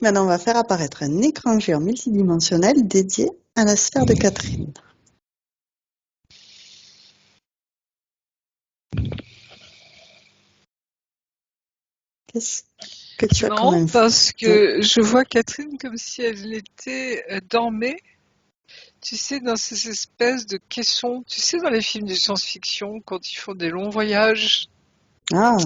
Maintenant, on va faire apparaître un écran géant multidimensionnel dédié à la sphère de Catherine. Qu'est-ce que tu C'est as comme marrant info? parce que je vois Catherine comme si elle était dormait, tu sais, dans ces espèces de caissons, tu sais, dans les films de science-fiction, quand ils font des longs voyages, Ah,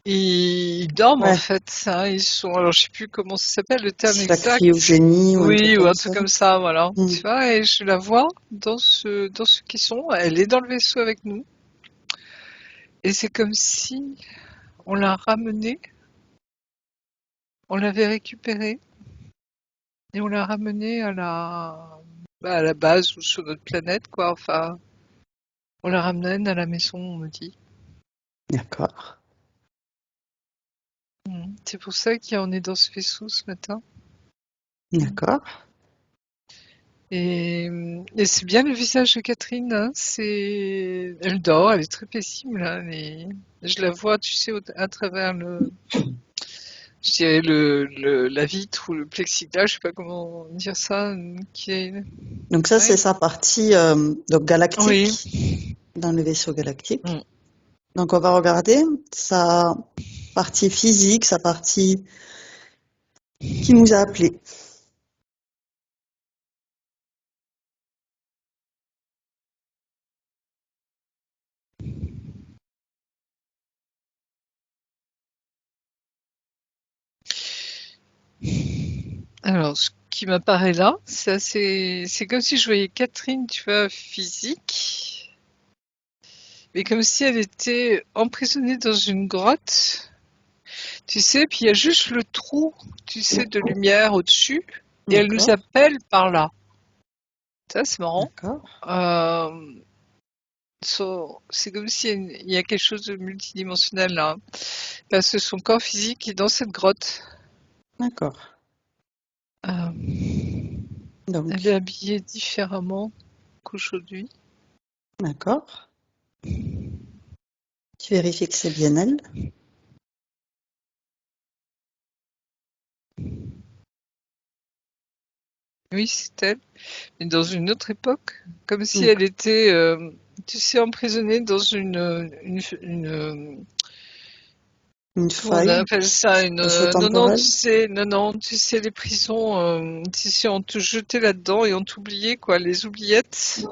ils dorment en ouais, fait, hein, ils sont, alors je sais plus comment ça s'appelle, le terme c'est la exact, cryogénie ou un truc oui, ou comme un ça. truc comme ça, voilà, Hmm. tu vois, et je la vois dans ce caisson, elle est dans le vaisseau avec nous, et c'est comme si on l'a ramenée, on l'avait récupérée, et on l'a ramenée à la base ou sur notre planète, quoi. Enfin, on la ramène à la maison, on me dit. D'accord, C'est pour ça qu'on est dans ce vaisseau ce matin. d'accord, Et c'est bien le visage de Catherine, hein. Elle dort, elle est très paisible, hein. Je la vois, tu sais, à travers je dirais la vitre ou le plexiglas, je sais pas comment dire ça, qui est, donc ça, c'est ouais. sa partie donc Oui. galactique, dans le vaisseau galactique. Mm. Donc, on va regarder sa partie physique, sa partie qui nous a appelés. Alors, ce qui m'apparaît là, c'est comme si je voyais Catherine, tu vois, physique, mais comme si elle était emprisonnée dans une grotte, tu sais, puis il y a juste le trou, tu sais, de lumière au-dessus, et elle nous D'accord, appelle par là. Ça, c'est marrant. d'accord, Euh, c'est comme s'il y a quelque chose de multidimensionnel là, parce que son corps physique est dans cette grotte. d'accord. Euh, elle est Donc, habillée différemment qu'aujourd'hui. d'accord. Tu vérifies que c'est bien elle. Oui, c'est elle. Mais dans une autre époque, comme si elle D'accord. était, tu sais, emprisonnée dans Une comment on faille, appelle ça, non, non, spatio-temporelle. tu sais, les prisons, tu sais, on te jetait là-dedans et on t'oubliait, quoi, les oubliettes,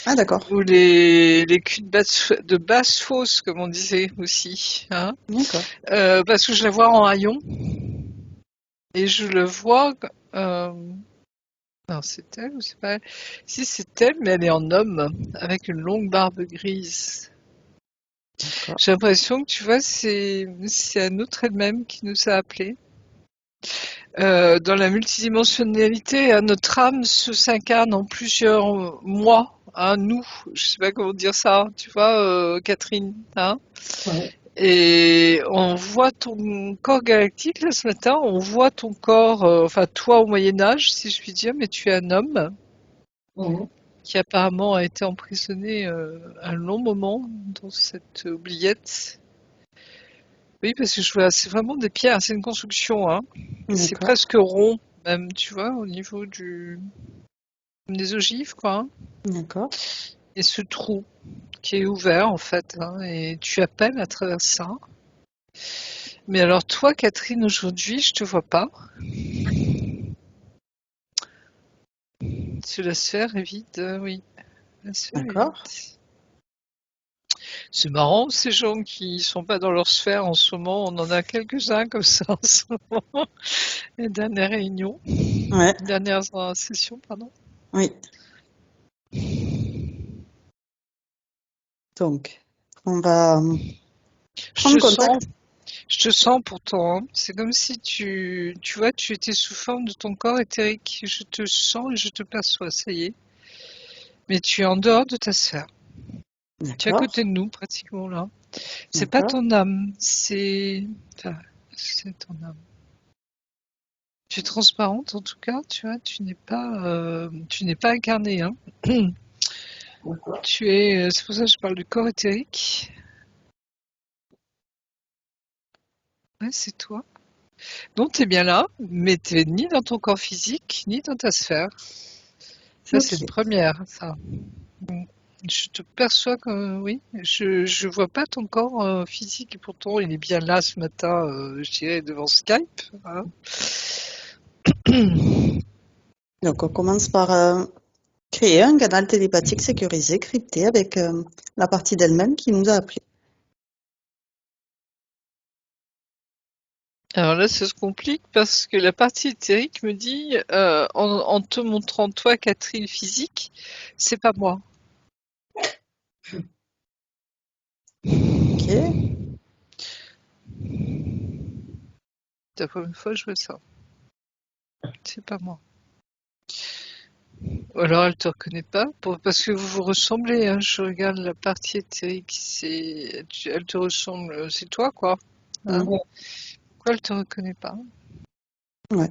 Ah, d'accord, ou les culs de basse fosse, comme on disait aussi, hein. d'accord. Parce que je la vois en haillons, et je le vois, euh, non, c'est elle ou c'est pas elle? Si, c'est elle, mais elle est en homme, avec une longue barbe grise. D'accord. J'ai l'impression que, tu vois, c'est un autre elle-même qui nous a appelés. Dans la multidimensionnalité, hein, notre âme s'incarne en plusieurs moi, hein, nous, je sais pas comment dire ça, tu vois, Catherine, hein. Ouais. Et on voit ton corps galactique, là, ce matin, on voit ton corps, enfin, toi au Moyen-Âge, si je puis dire, mais tu es un homme Mhm. qui apparemment a été emprisonné un long moment dans cette oubliette. Oui, parce que je vois, c'est vraiment des pierres, c'est une construction, hein. C'est D'accord, presque rond, même, tu vois, au niveau des ogives, quoi, hein. d'accord. Et ce trou qui est ouvert, en fait, hein, et tu appelles à travers ça. Mais alors, toi, Catherine, aujourd'hui, je te vois pas. Sur la sphère est vide, oui. La sphère est vide. D'accord. C'est marrant, ces gens qui sont pas dans leur sphère en ce moment, on en a quelques-uns comme ça en ce moment. Les dernières réunions, Ouais, dernières sessions, pardon. oui. Donc, on va Je te prendre sens, contact. je te sens pourtant, hein. C'est comme si tu vois, tu étais sous forme de ton corps éthérique. Je te sens et je te perçois, ça y est. Mais tu es en dehors de ta sphère. Tu es à D'accord, côté de nous, pratiquement là. C'est pas d'accord, ton âme, enfin, c'est ton âme. Tu es transparente en tout cas, tu vois, tu n'es pas incarné, hein. d'accord. C'est pour ça que je parle du corps éthérique. Ouais, c'est toi. Donc t'es bien là, mais t'es ni dans ton corps physique, ni dans ta sphère. Ça, c'est une Ok. première, ça. Mm. Je te perçois comme, oui, je vois pas ton corps physique et pourtant il est bien là ce matin, je dirais, devant Skype. Hein. Donc, on commence par créer un canal télépathique sécurisé, crypté, avec la partie d'elle-même qui nous a appelés. Alors là, ça se complique parce que la partie éthérique me dit, en te montrant toi, Catherine, physique, c'est pas moi. Ok. C'est la première fois que je vois ça. C'est pas moi. Ou alors elle te reconnaît pas, parce que vous vous ressemblez. Hein. Je regarde la partie éthérique, elle te ressemble, c'est toi quoi. Hein. Mhm. Pourquoi elle te reconnaît pas? Ouais.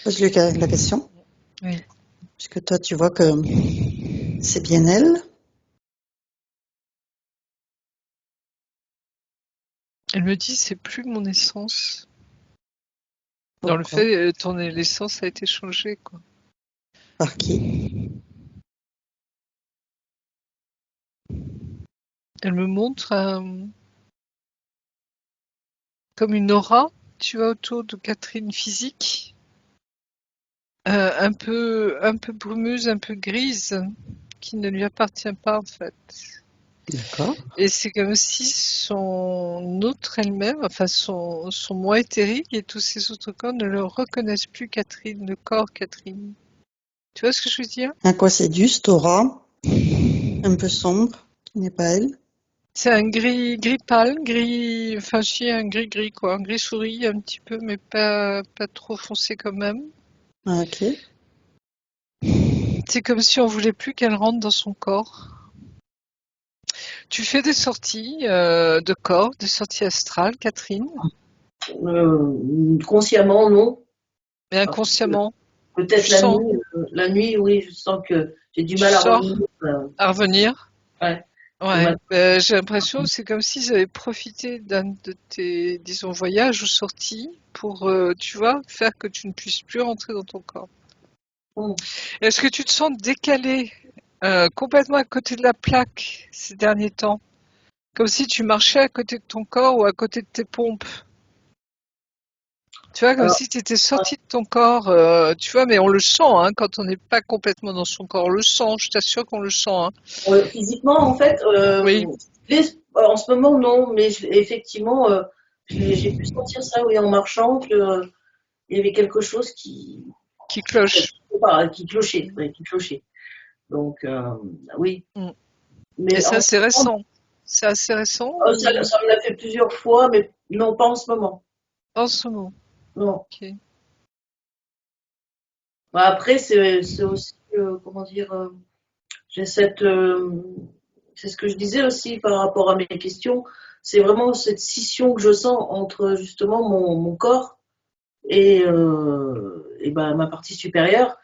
Pose-lui la question. Oui. Puisque toi, tu vois que c'est bien elle. Elle me dit c'est plus mon essence. Dans le Pourquoi? fait, l'essence a été changée quoi. Par qui? Elle me montre comme une aura, tu vois, autour de Catherine physique, un peu brumeuse, un peu grise, qui ne lui appartient pas en fait. D'accord. Et c'est comme si son autre elle-même, enfin son moi éthérique et tous ses autres corps ne le reconnaissent plus Catherine, le corps Catherine. Tu vois ce que je veux dire? À quoi c'est dû, cette aura un peu sombre, qui n'est pas elle? C'est un gris pâle, enfin si un gris quoi, un gris souris un petit peu, mais pas trop foncé quand même. Ah, ok. C'est comme si on voulait plus qu'elle rentre dans son corps. Tu fais des sorties de corps, des sorties astrales, Catherine, Consciemment, non. mais inconsciemment. Peut-être Tu sens, la nuit, oui, je sens que j'ai du tu mal à sors revenir. à revenir. Ouais, le Ouais, matin. j'ai l'impression que c'est comme s'ils avaient profité d'un de tes, disons, voyages ou sorties pour, tu vois, faire que tu ne puisses plus rentrer dans ton corps. Mm. Est-ce que tu te sens décalé, complètement à côté de la plaque ces derniers temps? Comme si tu marchais à côté de ton corps ou à côté de tes pompes? Tu vois, comme Alors, si tu étais sorti de ton corps, tu vois, mais on le sent, hein, quand on n'est pas complètement dans son corps. On le sent, je t'assure qu'on le sent. Hein. physiquement, en fait, Oui, en ce moment, non, mais effectivement, j'ai pu sentir ça, oui, en marchant, il y avait quelque chose qui cloche. qui clochait, ouais, qui clochait. Donc, oui. Mm. Et Mais ça, en ce c'est moment, récent. C'est assez récent ou ça me l'a fait plusieurs fois, mais non, pas en ce moment. en ce moment? Non. Ok. Bah, après, c'est aussi, comment dire, j'ai c'est ce que je disais aussi par rapport à mes questions, c'est vraiment cette scission que je sens entre justement mon corps et ben, ma partie supérieure.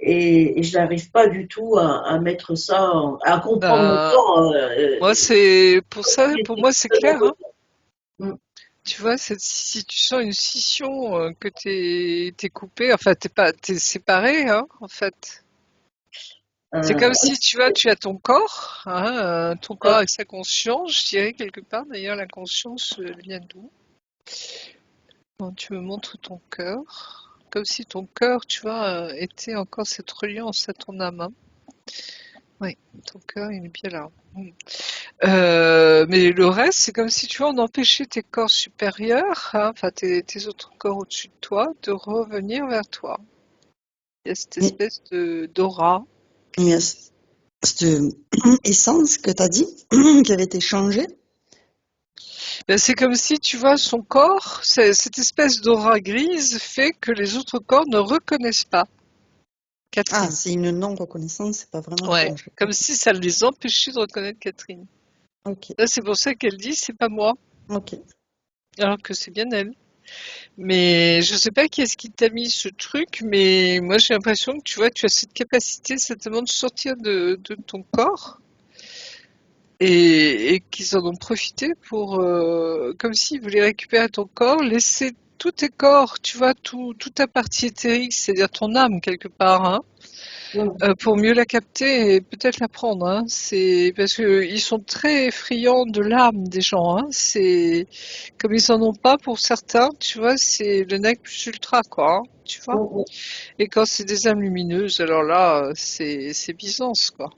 Et je n'arrive pas du tout à mettre ça, à comprendre mon Bah, corps. moi, c'est pour ça, Il pour était moi, c'est complètement clair. Hein. conscient. Mm. Tu vois, si tu sens une scission, que t'es coupé, enfin, t'es séparé, hein, en fait. C'est comme Oui, si, tu vois, tu as ton corps, hein, ton corps ça. avec sa conscience, je dirais quelque part. D'ailleurs, la conscience elle vient d'où? Quand tu me montres ton cœur, comme si ton cœur, tu vois, était encore cette reliance à ton âme. Hein. Oui, ton cœur, il est bien là. Mm. Mais le reste, c'est comme si tu vois, on empêchait tes corps supérieurs, hein, enfin tes autres corps au-dessus de toi, de revenir vers toi. Il y a cette Mais, espèce de d'aura mais qui. cette essence que tu as dit, qui avait été changée, Ben, c'est comme si tu vois son corps, cette espèce d'aura grise fait que les autres corps ne reconnaissent pas ah, Catherine. c'est une non-reconnaissance, c'est pas vraiment Ouais, changé. comme si ça les empêchait de reconnaître Catherine. Ok, Là, c'est pour ça qu'elle dit c'est pas moi, ok. alors que c'est bien elle. Mais je sais pas qui est-ce qui t'a mis ce truc, mais moi j'ai l'impression que tu vois, tu as cette capacité certainement de sortir de ton corps et qu'ils en ont profité pour, comme s'ils voulaient récupérer ton corps, laisser tout tes corps, tu vois, toute ta partie éthérique, c'est-à-dire ton âme quelque part, hein, pour mieux la capter et peut-être la prendre. Hein. C'est parce que ils sont très friands de l'âme des gens. Hein. C'est comme ils en ont pas pour certains, tu vois, c'est le nec plus ultra, quoi. Hein, tu vois. Et quand c'est des âmes lumineuses, alors là, c'est Byzance, quoi.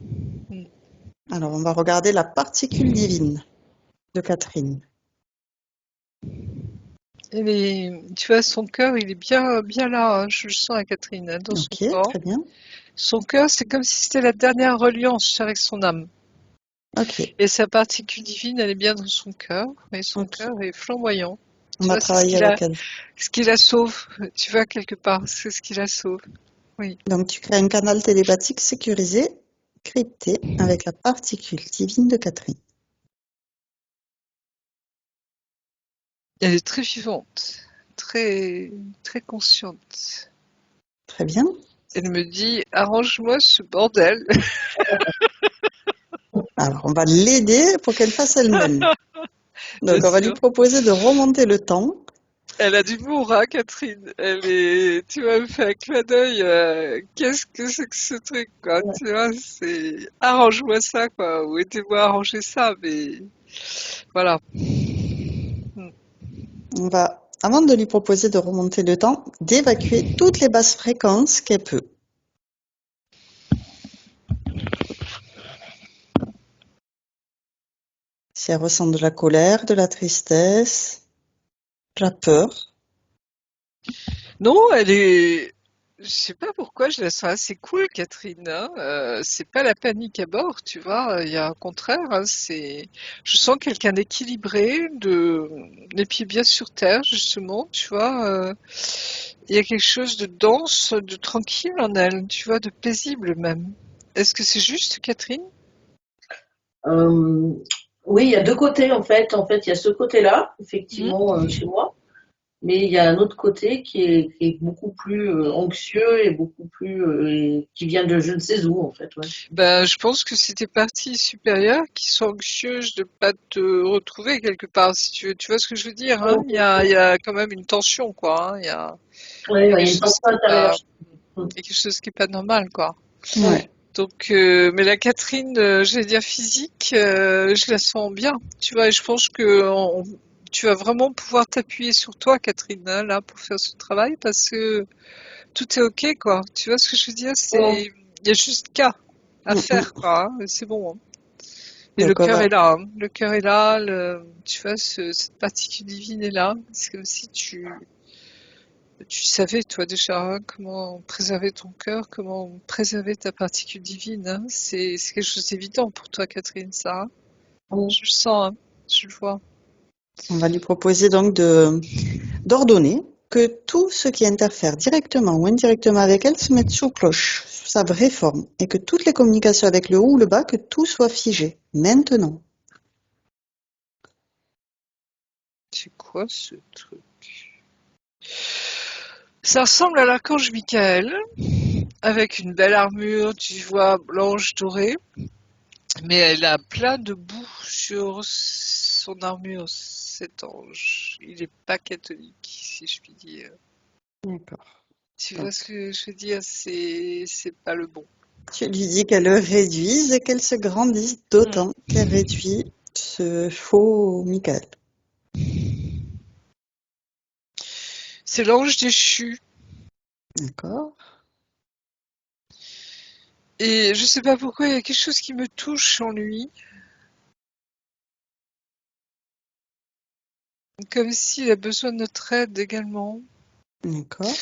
Alors, on va regarder la particule divine de Catherine. Tu vois, son cœur, il est bien, bien là. Hein, je le sens à Catherine, hein, dans son Ok, corps. très bien. Son cœur, c'est comme si c'était la dernière reliance avec son âme. Ok, Et sa particule divine, elle est bien dans son cœur. Et son ok. cœur est flamboyant. On Tu va vois, c'est travailler avec elle. ce qui la sauve. Tu vois, quelque part, c'est ce qui la sauve. Oui. Donc, tu crées un canal télépathique sécurisé, crypté, avec la particule divine de Catherine. Elle est très vivante, très, très consciente. Très bien. Elle me dit, arrange-moi ce bordel. Alors, on va l'aider pour qu'elle fasse elle-même. Bien Donc, on va lui sûr. proposer de remonter le temps. Elle a d'humour, hein, Catherine. Tu vois, elle me fait un clin d'œil. Qu'est-ce que c'est que ce truc, quoi? Tu vois, c'est arrange-moi ça, quoi. Ou aidez-moi à arranger ça, mais voilà. On va, avant de lui proposer de remonter le temps, d'évacuer toutes les basses fréquences qu'elle peut. Si elle ressent de la colère, de la tristesse, de la peur. Non, elle est. Je sais pas pourquoi, je la sens assez cool, Catherine. Hein. C'est pas la panique à bord, tu vois. Il y a un contraire. Hein, je sens quelqu'un d'équilibré, les pieds bien sur terre, justement. Tu vois. Il y a quelque chose de dense, de tranquille en elle. Tu vois, de paisible même. Est-ce que c'est juste, Catherine? Oui, il y a deux côtés en fait. En fait, il y a ce côté-là, Hmm. effectivement, chez moi. Mais il y a un autre côté qui est beaucoup plus anxieux et beaucoup plus qui vient de je ne sais où en fait. Ouais. Ben, je pense que c'est tes parties supérieures qui sont anxieuses de pas te retrouver quelque part, si tu veux. Tu vois ce que je veux dire, hein? Il y a quand même une tension, quoi. Hein. Il y Ouais, a ouais, il y quelque a une chose tension qui est intérieure. pas, il y a quelque chose qui est pas normal, quoi. Ouais. Donc, mais la Catherine, j'allais dire physique, je la sens bien. Tu vois, et je pense que tu vas vraiment pouvoir t'appuyer sur toi, Catherine, hein, là, pour faire ce travail, parce que tout est ok, quoi. Tu vois ce que je veux dire? Il y a juste qu'à à faire, quoi. Hein, et c'est bon. Hein. Et le Donc, on cœur va, est là. Hein. Le cœur est là. Tu vois, cette particule divine est là. C'est comme si tu savais, toi, déjà, hein, comment préserver ton cœur, comment préserver ta particule divine. Hein. C'est quelque chose d'évident pour toi, Catherine, ça. Hein. Je le sens, hein. Je le vois. on va lui proposer donc d'ordonner que tout ce qui interfère directement ou indirectement avec elle se mette sous cloche, sous sa vraie forme, et que toutes les communications avec le haut ou le bas, que tout soit figé, maintenant. C'est quoi ce truc? Ça ressemble à l'archange Michael, avec une belle armure, tu vois, blanche dorée. Mais elle a plein de boue sur son armure, cet ange. Il est pas catholique, si je puis dire. D'accord. Tu vois Donc, ce que je veux dire? C'est pas le bon. tu lui dis qu'elle le réduise et qu'elle se grandisse d'autant qu'elle réduit ce faux Michael. C'est l'ange déchu. D'accord. Et je sais pas pourquoi, il y a quelque chose qui me touche en lui. Comme s'il a besoin de notre aide également. D'accord.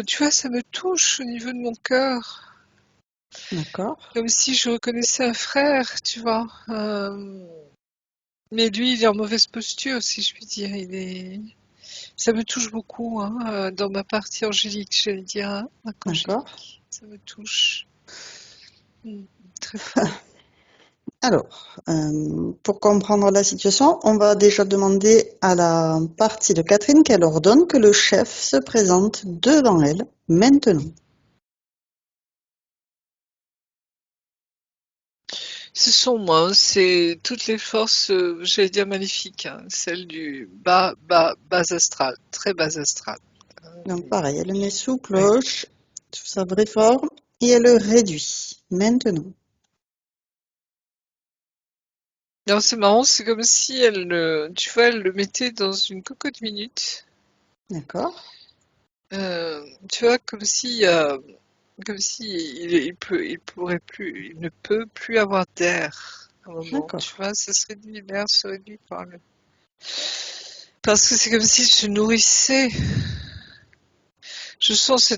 Tu vois, ça me touche au niveau de mon cœur. D'accord. Comme si je reconnaissais un frère, tu vois. Mais lui, il est en mauvaise posture, si je puis dire. Ça me touche beaucoup, hein, dans ma partie angélique, j'allais dire, hein, D'accord. archangélique. Ça me touche. Très fort. Alors, pour comprendre la situation, on va déjà demander à la partie de Catherine qu'elle ordonne que le chef se présente devant elle maintenant. C'est sombre, hein, c'est toutes les forces, j'allais dire maléfiques, hein, celles du bas astral, très bas astral. Donc pareil, elle le met sous Ouais. cloche, sous sa vraie forme, et elle le réduit. Maintenant. Non, c'est marrant, c'est comme si tu vois, elle le mettait dans une cocotte minute. D'accord? Tu vois, comme si il ne peut plus avoir d'air à un moment. D'accord. Tu vois, ça se réduit, l'air se réduit par le. Parce que c'est comme s'il se nourrissait. Je sens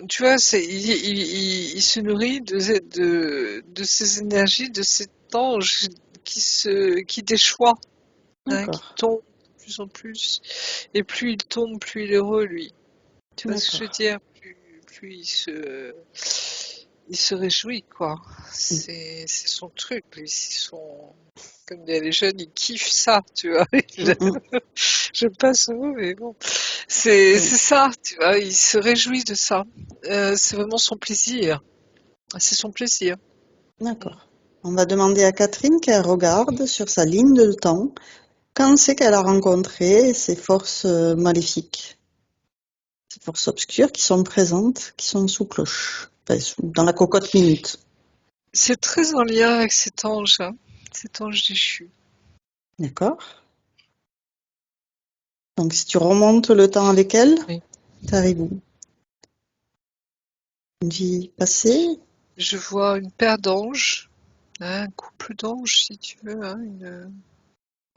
tu vois, il se nourrit de ces énergies, de cet ange qui déchoit, hein, qui D'accord. tombe de plus en plus. Et plus il tombe, plus il est heureux, lui. Tu vois ce que je veux D'accord. dire? Plus il se réjouit, quoi. Mm. C'est son truc, lui. Comme les jeunes, ils kiffent ça, tu vois. Mm, mm. J'aime pas ce mot, mais bon. C'est Mm. ça, tu vois. Il se réjouit de ça. C'est vraiment son plaisir. C'est son plaisir. D'accord. On va demander à Catherine qu'elle regarde sur sa ligne de temps quand c'est qu'elle a rencontré ces forces maléfiques, ces forces obscures qui sont présentes, qui sont sous cloche, enfin, dans la cocotte minute. C'est très en lien avec cet ange, hein, cet ange déchu. D'accord? Donc si tu remontes le temps avec elle, Oui. t'arrives où? Une vie passée? Je vois une paire d'anges, hein, un couple d'anges, si tu veux, hein,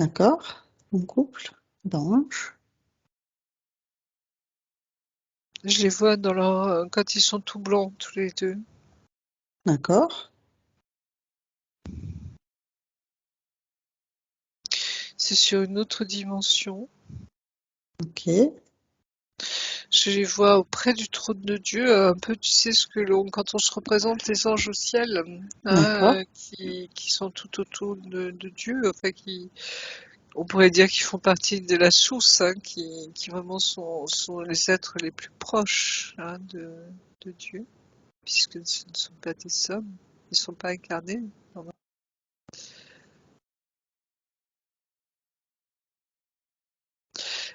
D'accord? Un couple d'anges? je les vois quand ils sont tout blancs, tous les deux. D'accord? C'est sur une autre dimension. Ok. Je les vois auprès du trône de Dieu, un peu, tu sais, quand on se représente les anges au ciel, D'accord. hein, qui sont tout autour de Dieu, enfin, on pourrait dire qu'ils font partie de la source, hein, qui vraiment sont les êtres les plus proches, hein, de Dieu, puisque ce ne sont pas des hommes, ils ne sont pas incarnés.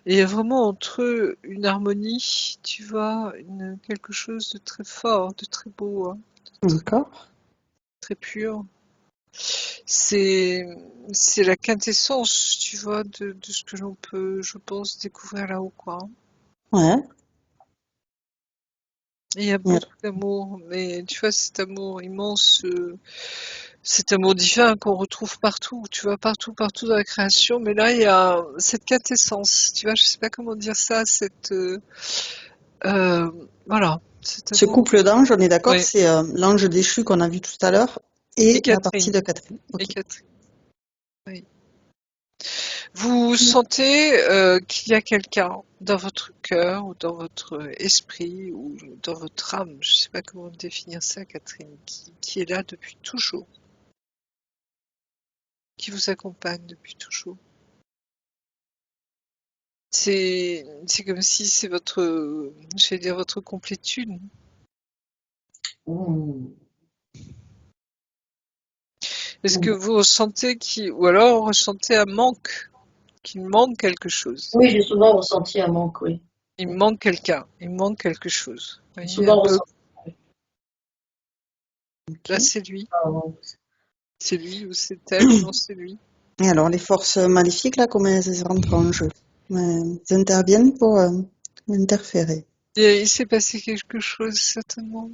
Et il y a vraiment entre eux une harmonie, tu vois, quelque chose de très fort, de très beau, hein, D'accord. très pur. C'est, c'est la quintessence, tu vois, de ce que l'on peut, je pense, découvrir là-haut, quoi. Ouais. Et il y a Et beaucoup d'amour, mais tu vois, cet amour immense, cet amour divin qu'on retrouve partout, tu vois, partout dans la création. Mais là, il y a cette quintessence, tu vois, je sais pas comment dire ça, euh, voilà, cet ce amour. couple d'anges, on est d'accord, Oui, c'est l'ange déchu qu'on a vu tout à l'heure et et la partie Catherine, de Catherine. et Ok. Catherine. Oui. Vous sentez qu'il y a quelqu'un dans votre cœur ou dans votre esprit ou dans votre âme, je ne sais pas comment définir ça, Catherine, qui est là depuis toujours, qui vous accompagne depuis toujours. C'est comme si c'est j'allais dire votre complétude. Mmh. Est-ce que vous ressentez ou alors ressentez un manque, qu'il manque quelque chose. Oui, j'ai souvent ressenti un manque, oui. Il manque quelqu'un, il manque quelque chose. Vous J'ai voyez, un souvent peu, ressenti. Ok. là c'est lui ou c'est elle, non c'est lui. Et alors, les forces maléfiques, là, comment elles rentrent en jeu? Elles interviennent pour interférer. Il s'est passé quelque chose, certainement.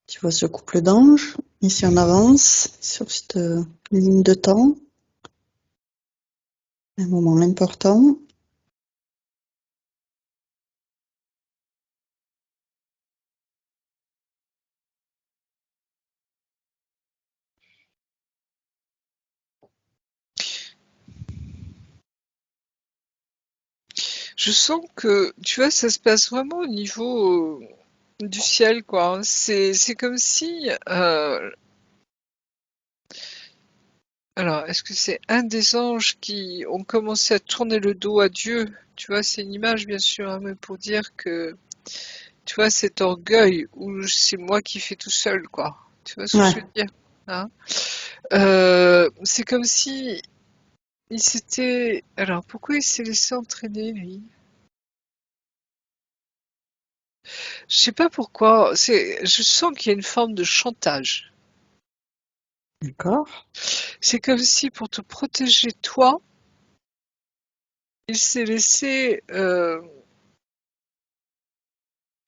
Tu vois ce couple d'anges, et si on avance sur cette ligne de temps, un moment important, Je sens que, tu vois, ça se passe vraiment au niveau du ciel, quoi. C'est comme si, alors, est-ce que c'est un des anges qui ont commencé à tourner le dos à Dieu? Tu vois, c'est une image, bien sûr, hein, mais pour dire que, tu vois, cet orgueil où c'est moi qui fais tout seul, quoi. Tu vois ce que je ouais, veux dire? hein. C'est comme si il s'était... Alors, pourquoi il s'est laissé entraîner, lui? Je sais pas pourquoi. Je sens qu'il y a une forme de chantage. D'accord. C'est comme si pour te protéger toi, il s'est laissé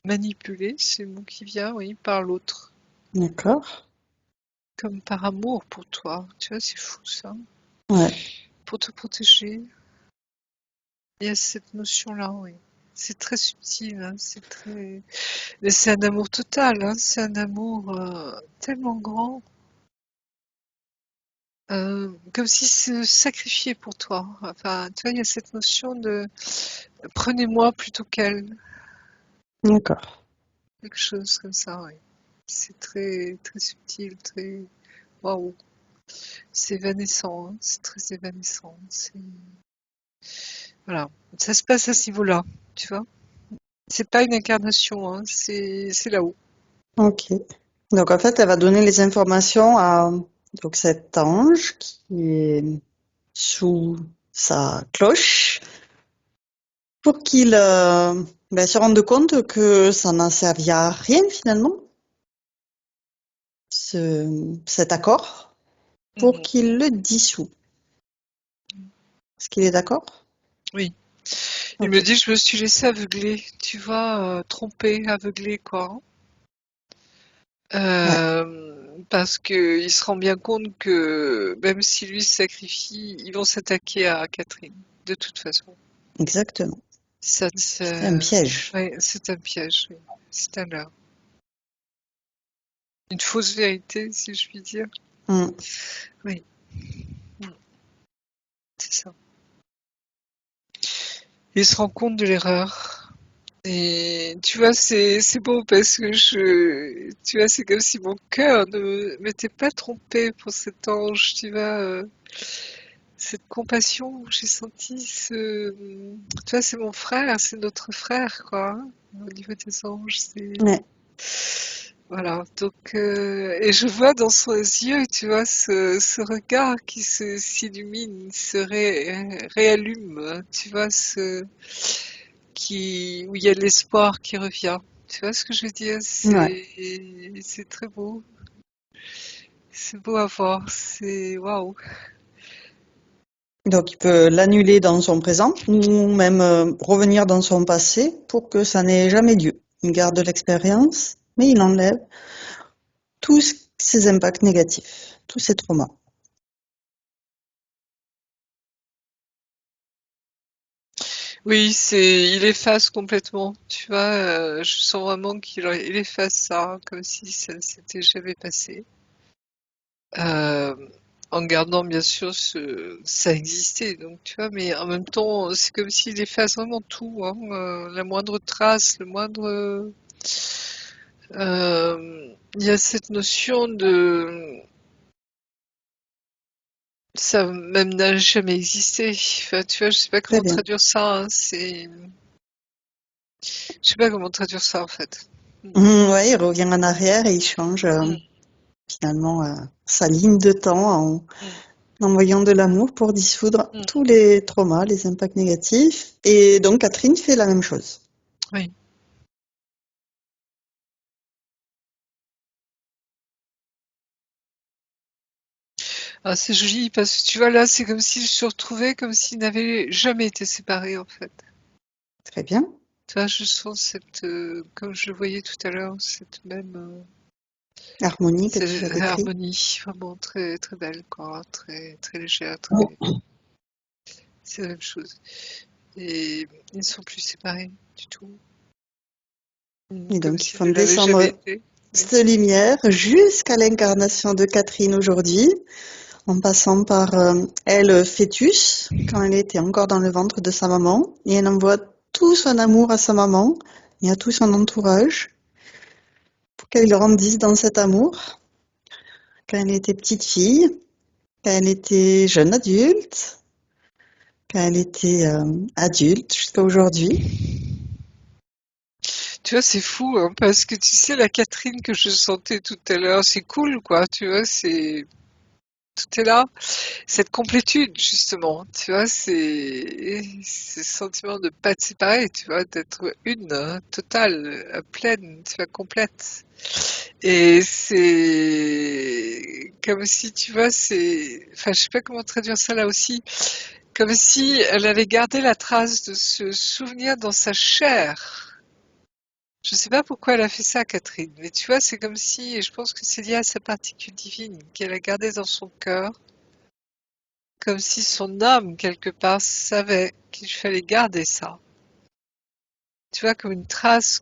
manipuler, c'est le mot qui vient, oui, par l'autre. D'accord. Comme par amour pour toi. Tu vois, c'est fou ça. Ouais. Pour te protéger. Il y a cette notion-là, oui. C'est très subtil, hein, c'est très... Mais c'est un amour total, hein, c'est un amour tellement grand. Comme s'il se sacrifiait pour toi. Enfin, tu vois, il y a cette notion de prenez-moi plutôt qu'elle. D'accord. Quelque chose comme ça, oui. C'est très, très subtil, très... Waouh. C'est évanescent, hein, c'est très évanescent. Voilà. Ça se passe à ce niveau-là, tu vois. C'est pas une incarnation, hein, c'est là-haut. Ok. Donc en fait, elle va donner les informations à donc cet ange qui est sous sa cloche pour qu'il se rende compte que ça n'a servi à rien finalement, cet accord, pour Mhm. qu'il le dissout. Est-ce qu'il est d'accord? Oui. Il Ok. me dit, je me suis laissé aveugler, tu vois, tromper, aveugler, quoi. Ouais, Parce que il se rend bien compte que même si lui se sacrifie, ils vont s'attaquer à Catherine, de toute façon. exactement. Ça, C'est un piège. ouais, c'est un piège, oui. C'est un leurre. Une fausse vérité, si je puis dire. Hmm. Oui, c'est ça. Il se rend compte de l'erreur. Et tu vois, c'est beau parce que tu vois, c'est comme si mon cœur ne m'était pas trompé pour cet ange, tu vois, cette compassion que j'ai sentie, tu vois, c'est mon frère, c'est notre frère, quoi, hein, au niveau des anges, Ouais. voilà, donc, et je vois dans son yeux, tu vois, ce regard qui s'illumine, réallume, hein, tu vois, où il y a de l'espoir qui revient. Tu vois ce que je veux dire? Ouais. C'est très beau. C'est beau à voir. C'est waouh. Donc il peut l'annuler dans son présent ou même revenir dans son passé pour que ça n'ait jamais lieu. Il garde l'expérience, mais il enlève tous ces impacts négatifs, tous ces traumas. Oui, il efface complètement. Tu vois, je sens vraiment il efface ça, comme si ça ne s'était jamais passé. Euh, En gardant bien sûr ça existait, donc tu vois, mais en même temps, c'est comme s'il efface vraiment tout, hein, la moindre trace, il y a cette notion de ça même n'a jamais existé. Enfin, tu vois, je sais pas Très comment bien. traduire ça, hein, je sais pas comment traduire ça en fait. Mm. Ouais, il revient en arrière et il change Mm. finalement sa ligne de temps en Mm. envoyant de l'amour pour dissoudre Mm. tous les traumas, les impacts négatifs. Et donc Catherine fait la même chose. Oui. Ah, c'est joli parce que tu vois là, c'est comme s'ils se retrouvaient comme s'ils n'avaient jamais été séparés en fait. Très bien. Tu vois, je sens comme je le voyais tout à l'heure, cette même Harmonie que tu as décrit. harmonie vraiment très très belle quoi, très très légère, c'est la même chose. Et ils ne sont plus séparés du tout. Et Comme donc ils s'ils font ne l'avaient jamais descendre été. Oui. cette lumière jusqu'à l'incarnation de Catherine aujourd'hui, en passant par elle, fœtus, quand elle était encore dans le ventre de sa maman, et elle envoie tout son amour à sa maman et à tout son entourage pour qu'elle grandisse dans cet amour. Quand elle était petite fille, quand elle était jeune adulte, quand elle était adulte jusqu'à aujourd'hui. Tu Tu vois, c'est fou, hein, parce que tu sais, la Catherine que je sentais tout à l'heure, c'est cool, quoi, tu vois, tout est là. Cette complétude, justement, tu vois, c'est ce sentiment de pas te séparer, tu vois, d'être une, hein, totale, pleine, tu vois, complète. Et c'est comme si, tu vois, enfin, je sais pas comment traduire ça là aussi, comme si elle avait gardé la trace de ce souvenir dans sa chair. Je sais pas pourquoi elle a fait ça, Catherine, mais tu vois, c'est comme si, et je pense que c'est lié à sa particule divine qu'elle a gardée dans son cœur, comme si son âme, quelque part, savait qu'il fallait garder ça. Tu vois, comme une trace,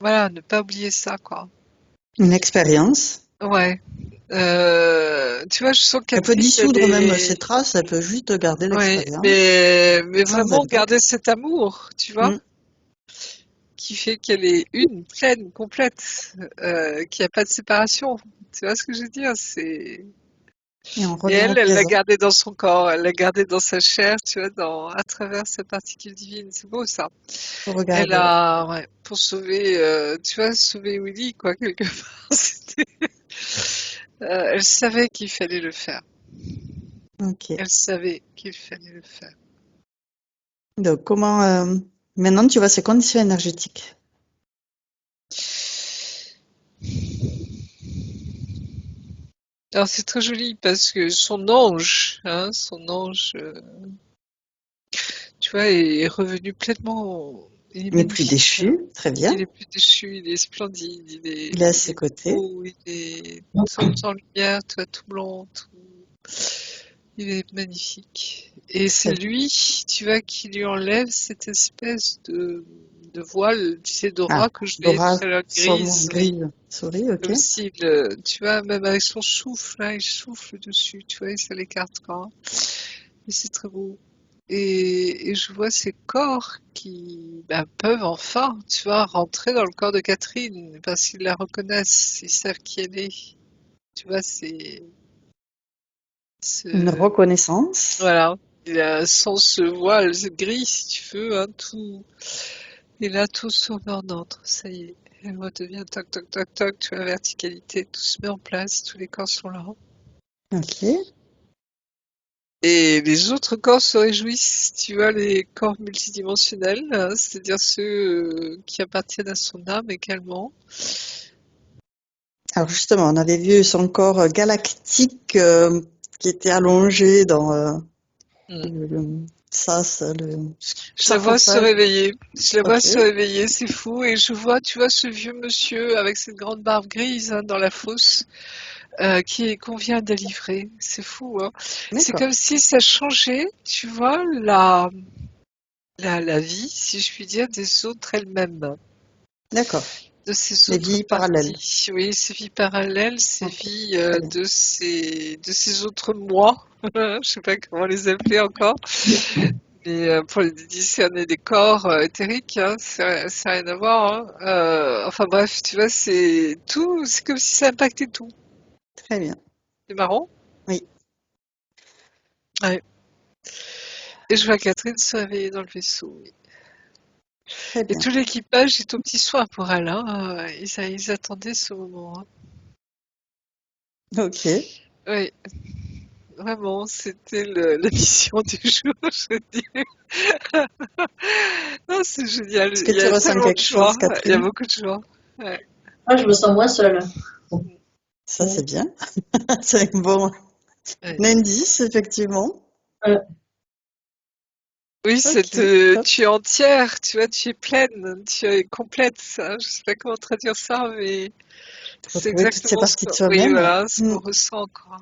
voilà, ne pas oublier ça, quoi. Une expérience. Ouais. Tu vois, je sens que Elle peut Catherine, elle dissoudre même ses est, traces, elle peut juste garder ouais, l'expérience mais sans vraiment elle garder être. cet amour, tu vois, Mm. qui fait qu'elle est une, pleine, complète, qu'il n'y a pas de séparation. Tu vois ce que je veux dire? Et on Et revient au elle l'a présent. gardé dans son corps, elle l'a gardé dans sa chair, tu vois, à travers sa particule divine. C'est beau ça. Faut Elle regarder, ouais. a, ouais, pour sauver, tu vois, sauver Willy, quoi, quelque part. Elle savait qu'il fallait le faire. Ok. Elle savait qu'il fallait le faire. Donc, maintenant tu vois ces conditions énergétiques. Alors c'est très joli parce que son ange, hein, tu vois, est revenu pleinement. Il est Il n'est plus magnifique, hein. déchu, très bien. Il est plus déchu, il est splendide, Il est à il ses est côtés. beau, il est tout en lumière, tu vois, tout blanc, il est magnifique. Et c'est Très bien. lui, tu vois, qui lui enlève cette espèce de voile, tu sais, Ah, d'aura que je voyais tout Dora, à l'heure, sombre, grise, oui. grise, souris, ok. Comme s'il, tu vois, même avec son souffle, là, il souffle dessus, tu vois, et ça l'écarte quand même. Et c'est très beau. Et je vois ces corps qui peuvent enfin, tu vois, rentrer dans le corps de Catherine parce qu'ils la reconnaissent, ils savent qui elle est. Tu vois, Une ce, reconnaissance. voilà, sans ce voile gris, si tu veux, hein, tout, et là, tout se remet en ordre, ça y est. Elle redevient toc, toc, toc, toc, tu vois, la verticalité, tout se met en place, tous les corps sont là. Ok. Et les autres corps se réjouissent, tu vois, les corps multidimensionnels, hein, c'est-à-dire ceux qui appartiennent à son âme également. Alors justement, on avait vu son corps galactique qui était allongé dans Mm. le sas, le Je la vois se sarcophage. réveiller, je la vois Ok. se réveiller, c'est fou. Et je vois, tu vois, ce vieux monsieur avec cette grande barbe grise, hein, dans la fosse, qu'on vient de livrer. C'est fou, hein. C'est D'accord. comme si ça changeait, tu vois, la vie, si je puis dire, des autres elles-mêmes, D'accord. de ces Les autres vies parallèles. parties. Oui, ces vies parallèles, ces Ok. vies Très bien. de ces autres moi. Je sais pas comment les appeler encore. Mais pour les discerner des corps éthériques, hein, ça n'a rien à voir, hein. Enfin bref, tu vois, c'est tout, c'est comme si ça impactait tout. Très bien. C'est marrant. Oui. Ouais. Et je vois Catherine se réveiller dans le vaisseau. Oui. Très Et bien. tout l'équipage est au petit soin pour elle, hein. Ils attendaient ce moment, hein. Ok. Oui, vraiment, c'était la mission du jour, je dirais. Non, c'est génial. Est-ce que Il y tu a ressens tellement de quelque joie. chose, Il y a Catherine? beaucoup de joie. Ouais. Ah, je me sens moins seule. Ça, Mm. c'est bien. C'est un bon Ouais. indice, effectivement. Euh, Oui, Ok, top. tu es entière, tu vois, tu es pleine, tu es complète, ça. Je sais pas comment traduire ça, mais c'est Retrouver toutes ces exactement parties de oui, soi-même. voilà, ce Mm. qu'on ressent, quoi.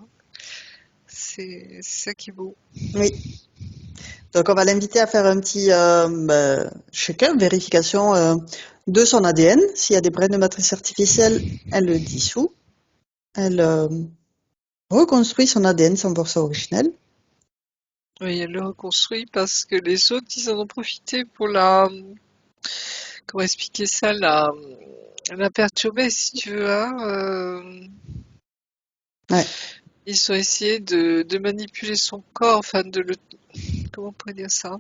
C'est ça qui est beau. Oui. Donc, on va l'inviter à faire un petit check-up, vérification de son ADN. S'il y a des brins de matrice artificielle, elle le dissout. Elle reconstruit son ADN, son morceau originel. Oui, elle le reconstruit parce que les autres, ils en ont profité pour comment expliquer ça, la perturber, si tu veux, hein. Ouais. Ils ont essayé de manipuler son corps, enfin comment on pourrait dire ça?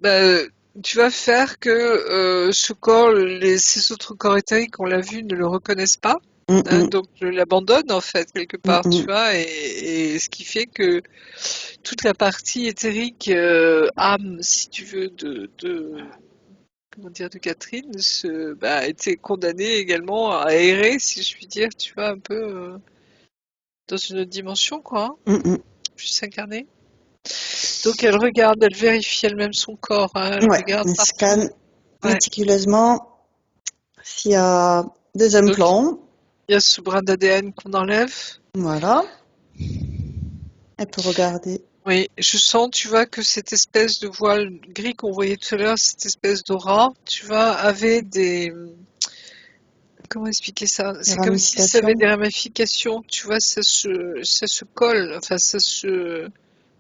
Bah, tu vas faire que ce corps, ces autres corps éthériques, on l'a vu, ne le reconnaissent pas. Mm, Donc je l'abandonne en fait quelque mm, part, tu mm. vois, et ce qui fait que toute la partie éthérique, âme, si tu veux, comment dire, de Catherine, a été condamnée également à errer, si je puis dire, tu vois, un peu dans une autre dimension, quoi, Mm, mm. plus incarnée. Donc elle regarde, elle vérifie elle-même son corps, hein, elle Ouais, regarde on partout. scanne Ouais. méticuleusement s'il y a des Donc implants. il y a ce brin d'ADN qu'on enlève. Voilà. Elle peut regarder. Oui, je sens, tu vois, que cette espèce de voile gris qu'on voyait tout à l'heure, cette espèce d'aura, tu vois, avait des... Comment expliquer ça? Les C'est comme si ça avait ramifications. des ramifications, tu vois, ça se colle, enfin,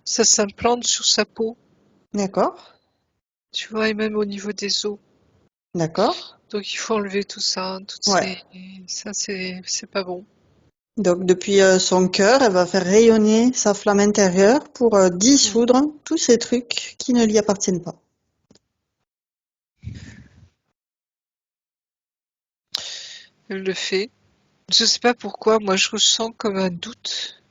ça s'implante sur sa peau, D'accord. tu vois, et même au niveau des os. D'accord. Donc il faut enlever tout ça, Ouais. ça c'est pas bon. Donc, depuis son cœur, elle va faire rayonner sa flamme intérieure pour Mm. dissoudre tous ces trucs qui ne lui appartiennent pas. Elle le fait. Je sais pas pourquoi, moi je ressens comme un doute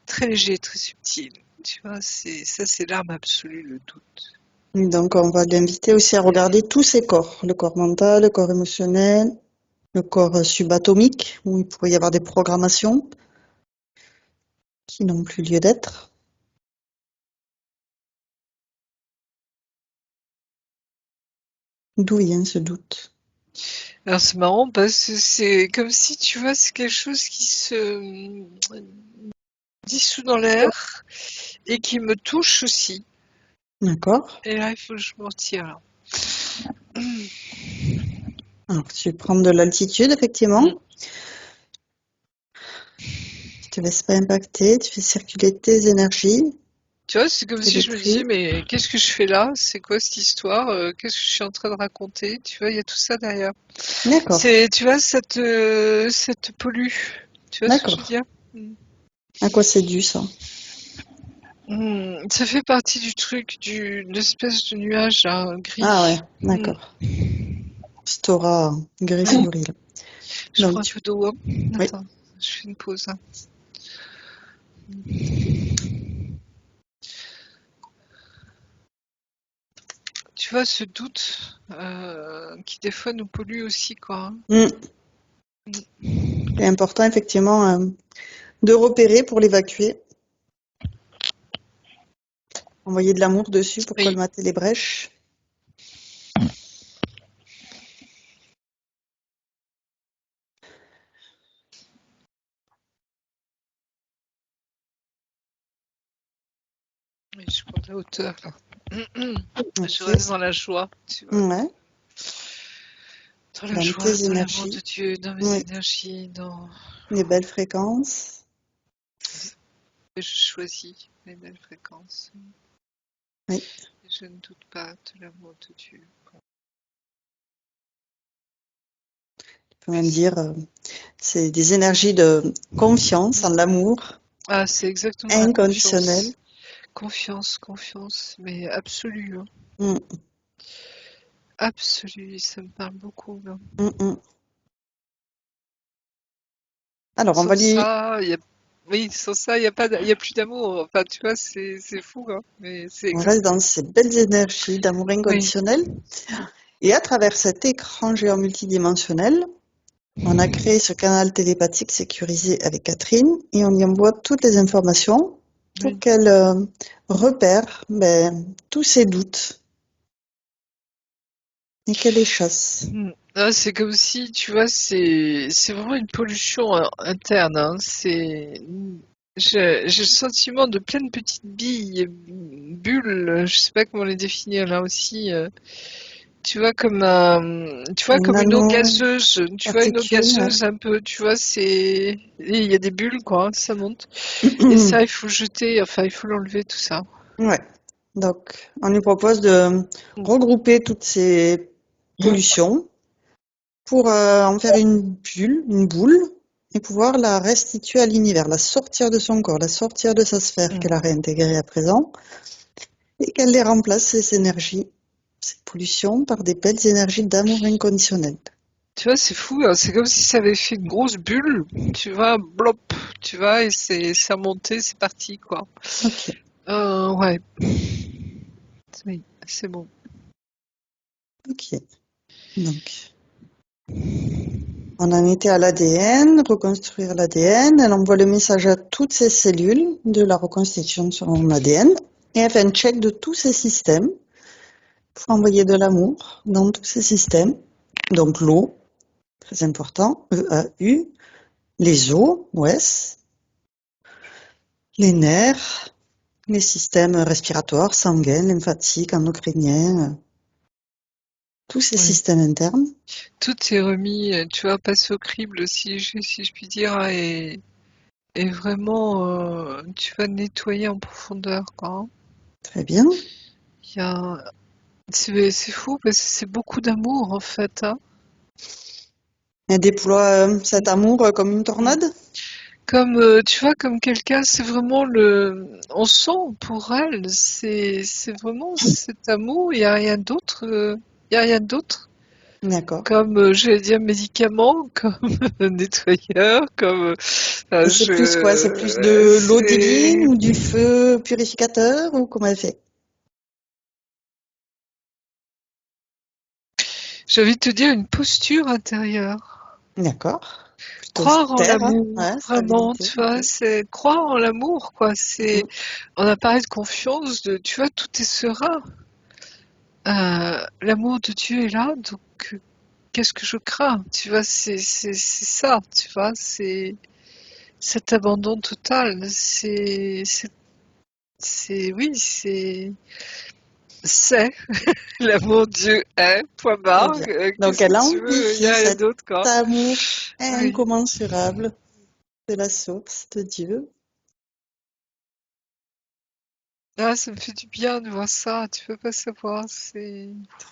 très léger, très subtil. Tu vois, c'est l'arme absolue, le doute. Donc, on va l'inviter aussi à regarder tous ses corps, le corps mental, le corps émotionnel, le corps subatomique, où il pourrait y avoir des programmations qui n'ont plus lieu d'être. D'où vient ce doute? Alors c'est marrant parce que c'est comme si, tu vois, c'est quelque chose qui se dissout dans l'air et qui me touche aussi. D'accord. Et là, il faut que je m'en retire, là. Alors, tu prends de l'altitude, effectivement. Mm. Tu te laisses pas impacter, tu fais circuler tes énergies, Tu vois, c'est comme tes si je me disais, détruis. mais qu'est-ce que je fais là? C'est quoi cette histoire? Qu'est-ce que je suis en train de raconter? Tu vois, il y a tout ça derrière. D'accord. Tu vois, ça te pollue. Tu vois ce que je veux D'accord. dire? Mm. À quoi c'est dû, ça? Ça fait partie du truc, d'une espèce de nuage là, Ah gris. ouais, Mm. d'accord. Stora gris souris, là. Je prends Donc, un peu d'eau, hein. oui. Attends, je fais une pause, hein. Tu vois, ce doute qui des fois nous pollue aussi, quoi, hein. Mm. C'est important, effectivement, de repérer pour l'évacuer. Envoyer de l'amour dessus pour Oui, colmater les brèches. oui, je prends de la hauteur là. Je Ok. reste dans la joie, tu vois. Ouais. Dans la Dans joie, tes dans l'amour de énergies. Dieu, dans mes Oui. énergies, dans... Les belles fréquences. Je choisis mes belles fréquences. Oui. Et je ne doute pas de l'amour de Dieu. Tu peux même dire, c'est des énergies de confiance en l'amour Ah, c'est exactement la inconditionnel. confiance. Confiance, confiance, mais absolue, hein. Mm, Absolue, ça me parle beaucoup, là. mm, mm. Alors, on Sans va lui, ça, il y a... Oui, sans ça, il y a pas, il y a plus d'amour. Enfin, tu vois, c'est fou, hein. Mais c'est on reste dans exactement. ces belles énergies d'amour Oui. inconditionnel. Et à travers cet écran géant multidimensionnel, on a créé ce canal télépathique sécurisé avec Catherine et on y envoie toutes les informations pour Oui. qu'elle repère tous ses doutes et qu'elle les chasse. Ah, c'est comme si, tu vois, c'est vraiment une pollution interne, hein. J'ai le sentiment de plein de petites billes, bulles, je sais pas comment les définir là aussi. Tu vois, Les comme une eau gazeuse, tu vois, une eau nano-particules, ouais. gazeuse un peu, tu vois, il y a des bulles, quoi, hein, ça monte. Et ça, il faut jeter, enfin, il faut l'enlever, tout ça. Ouais. Donc, on lui propose de Mm. regrouper toutes ces pollutions pour en faire une bulle, une boule, et pouvoir la restituer à l'univers, la sortir de son corps, la sortir de sa sphère Mm. qu'elle a réintégrée à présent, et qu'elle les remplace, ces énergies, cette pollution par des belles énergies d'amour inconditionnel. Tu vois, c'est fou, hein. C'est comme si ça avait fait une grosse bulle, tu vois, blop, tu vois, et c'est remonté, c'est parti, quoi. Ok. Ouais. Oui, c'est bon. Ok. Donc, on en était à l'ADN, reconstruire l'ADN. Elle envoie le message à toutes ces cellules de la reconstitution de son ADN et elle fait un check de tous ces systèmes pour envoyer de l'amour dans tous ces systèmes. Donc l'eau, très important, EAU, les os, OS, les nerfs, les systèmes respiratoires, sanguins, lymphatiques, endocriniens, tous ces Oui. systèmes internes. Tout est remis, tu vois, passé au crible, si je puis dire, hein, et vraiment, tu vas nettoyer en profondeur, quoi, hein. Très bien. Il y a... C'est fou parce que c'est beaucoup d'amour, en fait, hein. Elle déploie cet amour comme une tornade. Comme, tu vois, comme quelqu'un, c'est vraiment on sent pour elle, c'est vraiment cet amour, il n'y a rien d'autre, il y a rien d'autre. D'accord. Comme, j'allais dire médicament, comme nettoyeur, comme, Et c'est plus quoi? C'est plus de l'eau divine ou du feu purificateur ou comment elle fait? j'ai envie de te dire une posture intérieure. D'accord. Plutôt Croire en terre, hein? l'amour, Ouais, vraiment, stabilité. tu vois, Ok. c'est croire en l'amour, quoi. Mm. On a parlé de confiance, tu vois, tout est serein. L'amour de Dieu est là, donc qu'est-ce que je crains? Tu vois, c'est ça, tu vois, c'est cet abandon total. Oui, c'est l'amour de Dieu est, point Très barre. bien. Donc Qu'est-ce que elle tu veux? Il n'y amplifie a rien cet d'autre, quoi. amour Oui. incommensurable de la source de Dieu. Ah, ça me fait du bien de voir ça, tu peux pas savoir,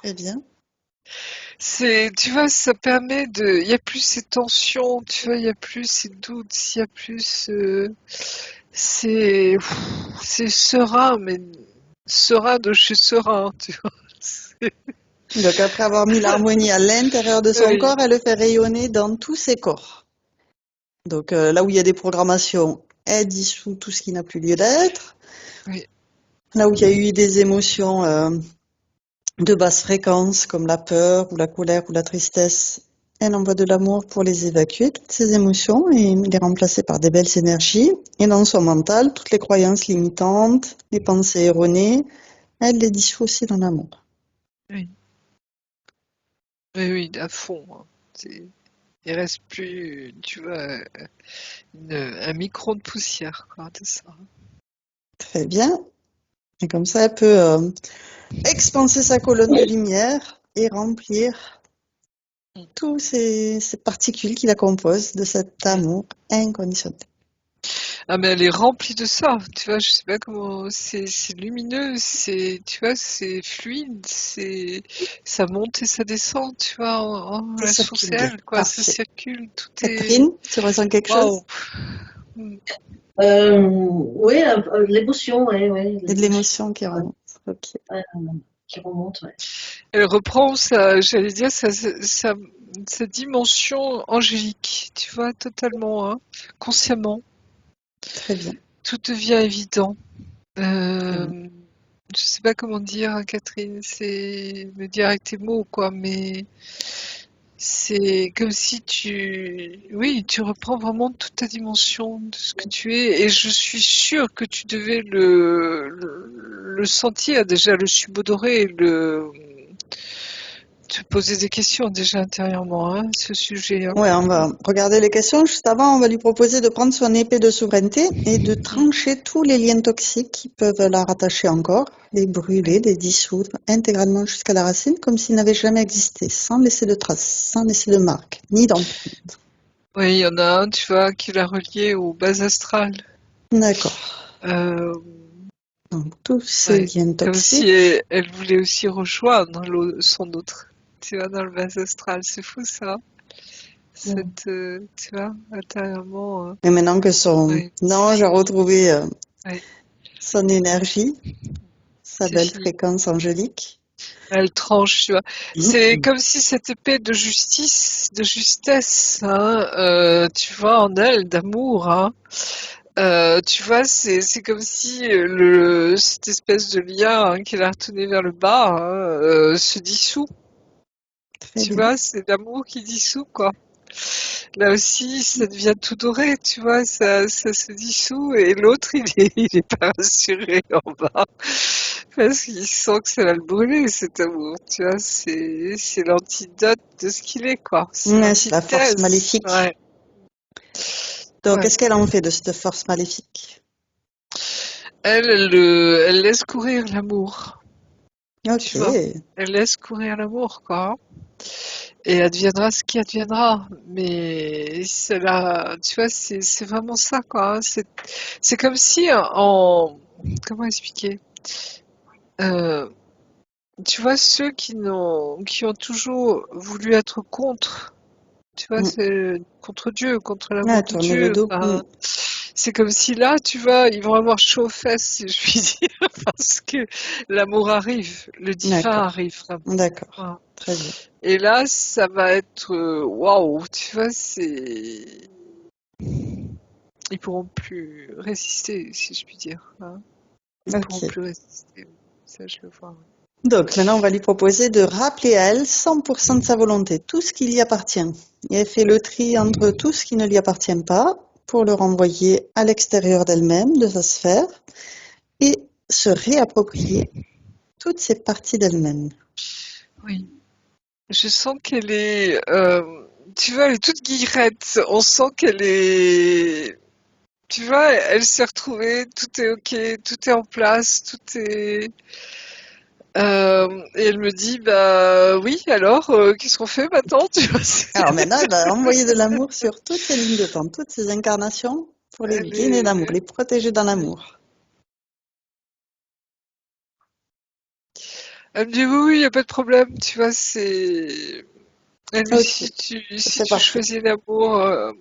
Très bien. tu vois, ça permet il y a plus ces tensions, tu vois, il y a plus ces doutes, il y a plus, c'est serein, mais serein de chez serein, tu vois. C'est- Donc après avoir mis l'harmonie à l'intérieur de son Oui, corps, elle le fait rayonner dans tous ses corps. Donc là où il y a des programmations, elle dissout tout ce qui n'a plus lieu d'être. oui, Là où il y a eu des émotions de basse fréquence, comme la peur ou la colère ou la tristesse, elle envoie de l'amour pour les évacuer, toutes ces émotions, et les remplacer par des belles énergies. Et dans son mental, toutes les croyances limitantes, les pensées erronées, elle les dissout aussi dans l'amour. oui, oui, oui, à fond, hein. Il reste plus, tu vois, un micron de poussière, quoi, de ça. Très bien. Et comme ça, elle peut expanser sa colonne de lumière et remplir tous ces particules qui la composent de cet Mm. amour inconditionnel. Ah, mais elle est remplie de ça, tu vois, je sais pas comment, c'est lumineux, tu vois, c'est fluide, ça monte et ça descend, tu vois, Ça la source circule est bien. elle, quoi, ça Parfait. circule, tout est, Catherine, tu ressens quelque chose? waouh. Mm. Oui, l'émotion, ouais, ouais, Il y a de l'émotion, l'émotion qui ouais, remonte. Ok. ouais, qui remonte, ouais. Elle reprend j'allais dire, sa dimension angélique, tu vois, totalement, hein, consciemment, Très bien. tout devient évident. Très bien. Je sais pas comment dire, Catherine, c'est me dire avec tes mots, quoi, mais c'est comme si oui, tu reprends vraiment toute ta dimension de ce que tu es, et je suis sûre que tu devais le sentir déjà, le subodorer, te poser des questions déjà intérieurement, hein, ce sujet, hein. Ouais, on va regarder les questions. Juste avant, on va lui proposer de prendre son épée de souveraineté et de trancher tous les liens toxiques qui peuvent la rattacher encore, les brûler, Oui. les dissoudre intégralement jusqu'à la racine, comme s'ils n'avaient jamais existé, sans laisser de traces, sans laisser de marque, ni d'empreinte. Oui, il y en a un, tu vois, qui l'a relié aux bases astrales. D'accord. Euh, Donc, tous ces Ouais, liens comme si toxiques. elle voulait aussi rejoindre son autre, tu vois, dans le bas astral. C'est fou ça, Mm. tu vois, intérieurement. Et maintenant que son Ouais, ange a retrouvé ouais, son énergie, sa c'est belle fini. fréquence angélique, Elle tranche, tu vois. C'est comme si cette épée de justice, de justesse, hein, tu vois, en elle, d'amour, hein, tu vois, c'est comme si cette espèce de lien hein, qui la retenait vers le bas hein, se dissout. Très Tu bien. vois, c'est l'amour qui dissout, quoi. Là aussi, ça devient tout doré, tu vois, ça se dissout et l'autre, il est pas rassuré en bas parce qu'il sent que ça va le brûler, cet amour, tu vois, c'est l'antidote de ce qu'il est, quoi. C'est Ouais, c'est la force l'antithèse. maléfique. Ouais, Donc, ouais. qu'est-ce qu'elle en fait de cette force maléfique? Elle laisse courir l'amour, Ok. tu vois. Elle laisse courir l'amour, quoi. Et adviendra ce qui adviendra. Mais tu vois, c'est vraiment ça, quoi. Hein. C'est comme si comment expliquer? Euh, Tu vois, ceux qui ont toujours voulu être contre, tu vois, Mm. c'est contre Dieu, contre l'amour Ouais, de tourner le Dieu. dos. Enfin, c'est comme si là, tu vois, ils vont avoir chaud aux fesses, si je puis dire, parce que l'amour arrive, le divin D'accord. arrive vraiment. D'accord. Voilà. Très bien. Et là, ça va être waouh, tu vois, c'est. Ils pourront plus résister, si je puis dire. Hein. Ils pourront Ok. plus résister. Ça, je le vois. Donc, maintenant, on va lui proposer de rappeler à elle 100% de sa volonté, tout ce qui lui appartient. Et elle fait le tri entre tout ce qui ne lui appartient pas pour le renvoyer à l'extérieur d'elle-même, de sa sphère, et se réapproprier toutes ces parties d'elle-même. Oui. Je sens qu'elle est, tu vois, elle est toute guillerette. On sent qu'elle est, tu vois, elle s'est retrouvée, tout est ok, tout est en place, tout est. Et elle me dit, bah oui, alors, qu'est-ce qu'on fait maintenant, tu vois, Alors maintenant, elle va envoyer de l'amour sur toutes ces lignes de temps, toutes ces incarnations, pour les elle gainer d'amour, est, les protéger dans l'amour. elle me dit oui, oui, y a pas de problème, tu vois, c'est. Elle me dit Ok, si c'est tu parfait. choisis l'amour,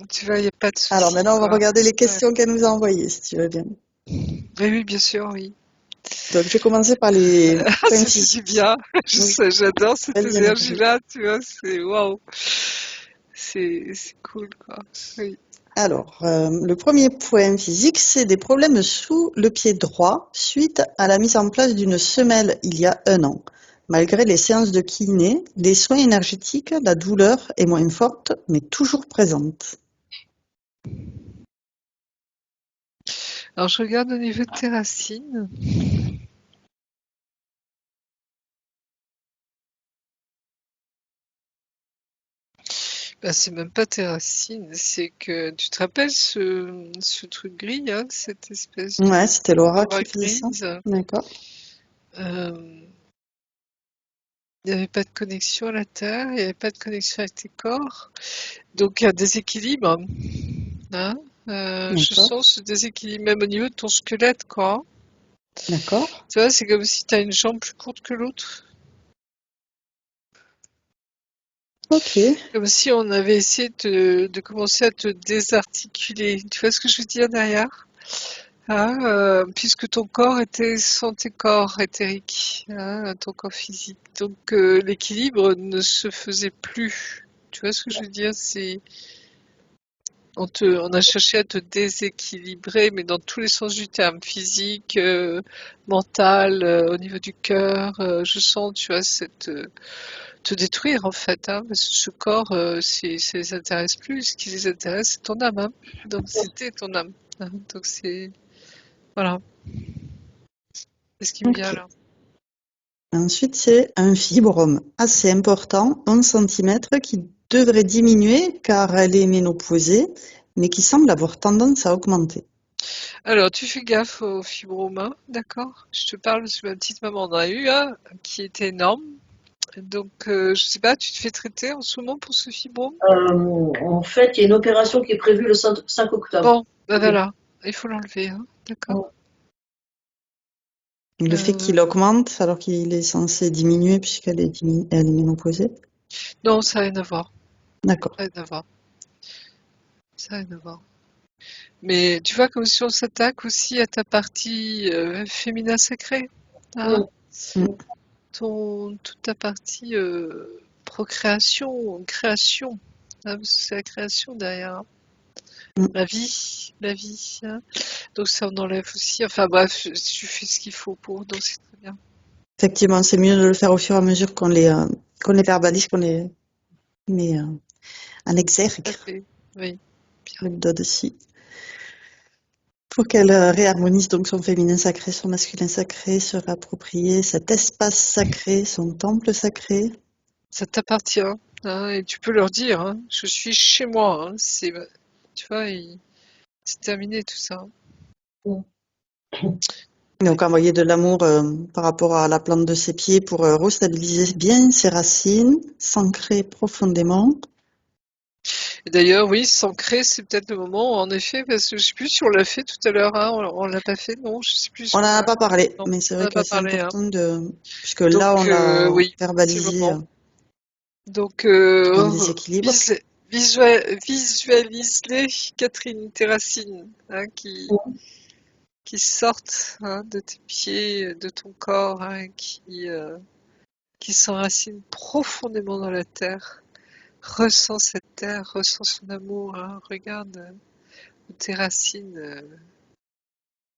tu vois, y a pas de Alors souci, maintenant, on va quoi. regarder les Ouais. questions qu'elle nous a envoyées, si tu veux bien. Oui, oui, bien sûr, oui. Donc, je vais commencer par les points C'est physiques. bien. Oui, J'adore cette belles énergies. énergie-là, tu vois, c'est waouh. C'est cool, quoi. Oui. Alors, le premier point physique, c'est des problèmes sous le pied droit suite à la mise en place d'une semelle il y a 1 an. Malgré les séances de kiné, les soins énergétiques, la douleur est moins forte, mais toujours présente. Alors, je regarde au niveau de tes racines. Ben, c'est même pas tes racines, c'est que tu te rappelles ce truc gris, hein, cette espèce Ouais, de c'était Laura aura qui faisait ça. grise. D'accord. Euh, Il n'y avait pas de connexion à la Terre, il n'y avait pas de connexion avec tes corps. Donc, il y a un déséquilibre. Hein. Je D'accord. sens ce déséquilibre même au niveau de ton squelette, quoi. D'accord. Tu vois, c'est comme si tu as une jambe plus courte que l'autre. Ok. Comme si on avait essayé de commencer à te désarticuler. Tu vois ce que je veux dire derrière? Hein, puisque ton corps était sans tes corps éthériques, hein, ton corps physique. Donc l'équilibre ne se faisait plus. Tu vois ce que je veux dire? On a cherché à te déséquilibrer, mais dans tous les sens du terme, physique, mental, au niveau du cœur. Je sens, tu vois, te détruire en fait, hein, parce que ce corps, ça les intéresse plus. Ce qui les intéresse, c'est ton âme. Hein. Donc c'était ton âme. Hein. Donc c'est voilà. C'est ce qui me vient Ok. là. Ensuite, c'est un fibrome assez important, 11 cm, qui devrait diminuer car elle est ménopausée, mais qui semble avoir tendance à augmenter. Alors tu fais gaffe aux fibromes, hein, d'accord? Je te parle parce que ma petite maman en a eu un qui était énorme. Donc je sais pas, tu te fais traiter en ce moment pour ce fibrome? En fait, il y a une opération qui est prévue le 5 octobre. Bon, bah voilà, il faut l'enlever, hein, d'accord? Le fait Euh, qu'il augmente alors qu'il est censé diminuer puisqu'elle est, elle est ménopausée. non, ça n'a rien à voir. D'accord. Ça n'a rien à voir. Ça n'a rien à voir. Mais tu vois, comme si on s'attaque aussi à ta partie féminin sacré. Hein? Mm. Mm. toute ta partie procréation, création. Hein, parce que c'est la création derrière. Hein. Mm. La vie. Hein. Donc ça en enlève aussi. Enfin bref, tu fais ce qu'il faut pour, donc c'est très bien. Effectivement, c'est mieux de le faire au fur et à mesure qu'on les verbalise, qu'on les met en exergue, Tout à fait. Oui. le doigt aussi, pour qu'elle réharmonise donc son féminin sacré, son masculin sacré, se réapproprier cet espace sacré, son temple sacré. Ça t'appartient. Hein, et tu peux leur dire, hein, je suis chez moi. Hein, c'est, tu vois, c'est terminé tout ça. Donc envoyer de l'amour par rapport à la plante de ses pieds pour restabiliser bien ses racines, s'ancrer profondément. Et d'ailleurs, oui, s'ancrer, c'est peut-être le moment, en effet, parce que je sais plus si on l'a fait tout à l'heure. Hein, on l'a pas fait, non, je sais plus si On n'en a pas parlé, non, mais c'est on vrai n'a que pas c'est parlé. Hein. important puisque Donc, là on l'a oui, c'est le verbalisé moment. Donc, en déséquilibre. visualise-les, Catherine, tes racines, hein, qui sortent hein, de tes pieds, de ton corps, hein, qui s'enracinent profondément dans la terre. Ressens cette terre, ressens son amour. Hein, regarde où tes racines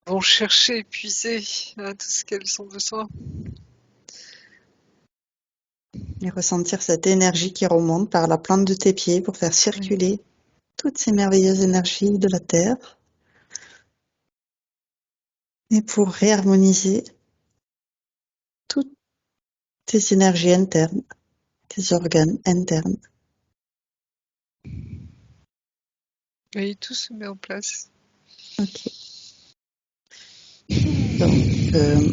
vont chercher, puiser hein, tout ce qu'elles ont besoin. Et ressentir cette énergie qui remonte par la plante de tes pieds pour faire circuler toutes ces merveilleuses énergies de la terre et pour réharmoniser toutes tes énergies internes, tes organes internes. Oui, tout se met en place. Ok. Donc,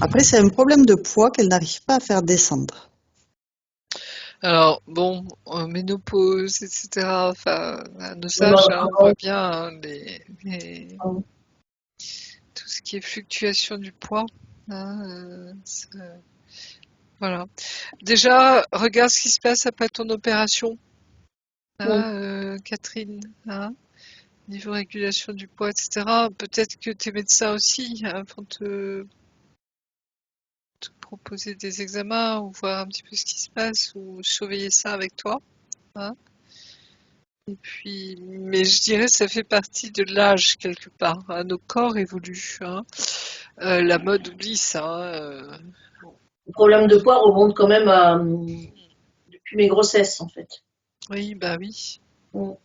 après, c'est un problème de poids qu'elle n'arrive pas à faire descendre. Alors, bon, ménopause, etc. Enfin, à nos âges, hein, on voit bien hein, tout ce qui est fluctuation du poids. Hein, voilà. Déjà, regarde ce qui se passe après ton opération, hein, Catherine. Hein, niveau régulation du poids, etc. Peut-être que tes médecins aussi hein, vont te proposer des examens ou voir un petit peu ce qui se passe ou surveiller ça avec toi. Hein. Et puis, mais je dirais ça fait partie de l'âge quelque part. Hein. Nos corps évoluent. Hein. La mode oublie ça. Hein. Le problème de poids remonte quand même depuis mes grossesses, en fait. Oui, bah oui. Donc,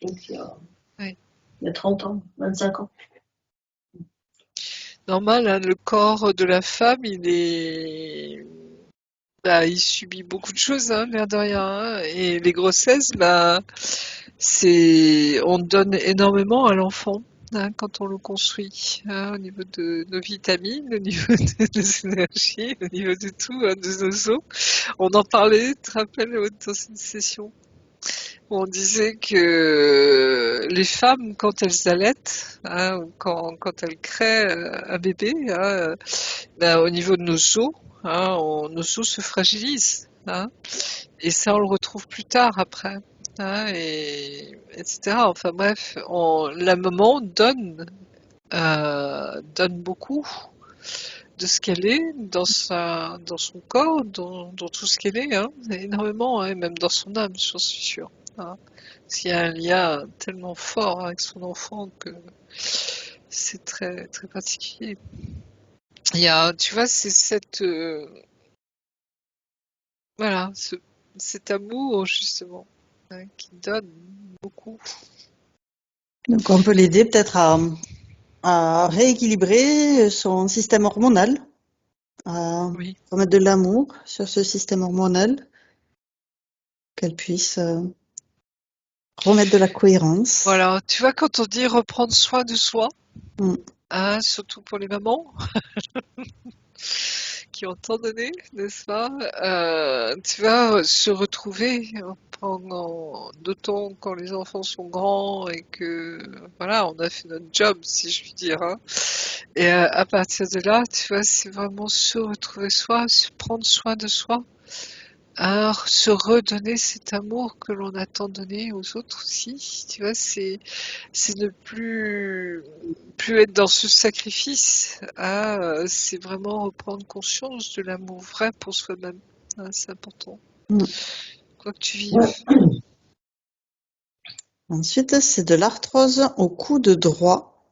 il Oui. y a 30 ans, 25 ans. Normal, hein, le corps de la femme, il subit beaucoup de choses, hein, l'air de rien. Hein. Et les grossesses, on donne énormément à l'enfant. Hein, quand on le construit, hein, au niveau de nos vitamines, au niveau de nos énergies, au niveau de tout, hein, de nos os. On en parlait, tu te rappelles, dans une session où on disait que les femmes, quand elles allaitent, hein, ou quand elles créent un bébé, hein, au niveau de nos os, hein, nos os se fragilisent. Hein, et ça, on le retrouve plus tard après. Hein, etc. Enfin bref, la maman donne beaucoup de ce qu'elle est dans son corps, dans tout ce qu'elle est, hein, énormément, hein, et même dans son âme, j'en suis sûre. Hein, parce qu'il y a un lien tellement fort avec son enfant que c'est très très particulier. Tu vois, c'est voilà, cet amour justement hein, qui donne beaucoup. Donc, on peut l'aider peut-être à rééquilibrer son système hormonal, à Oui. remettre de l'amour sur ce système hormonal, qu'elle puisse remettre de la cohérence. Voilà, tu vois, quand on dit reprendre soin de soi, Mm. hein, surtout pour les mamans qui ont tant donné, n'est-ce pas tu vas se retrouver pendant d'autant quand les enfants sont grands et que voilà, on a fait notre job, si je puis dire. Hein. Et à partir de là, tu vois, c'est vraiment se retrouver soi, se prendre soin de soi. à se redonner cet amour que l'on a tant donné aux autres aussi. Tu vois, c'est ne plus être dans ce sacrifice. C'est vraiment reprendre conscience de l'amour vrai pour soi-même. C'est important. Mm. Quoi que tu vives. Ensuite, c'est de l'arthrose au coude droit.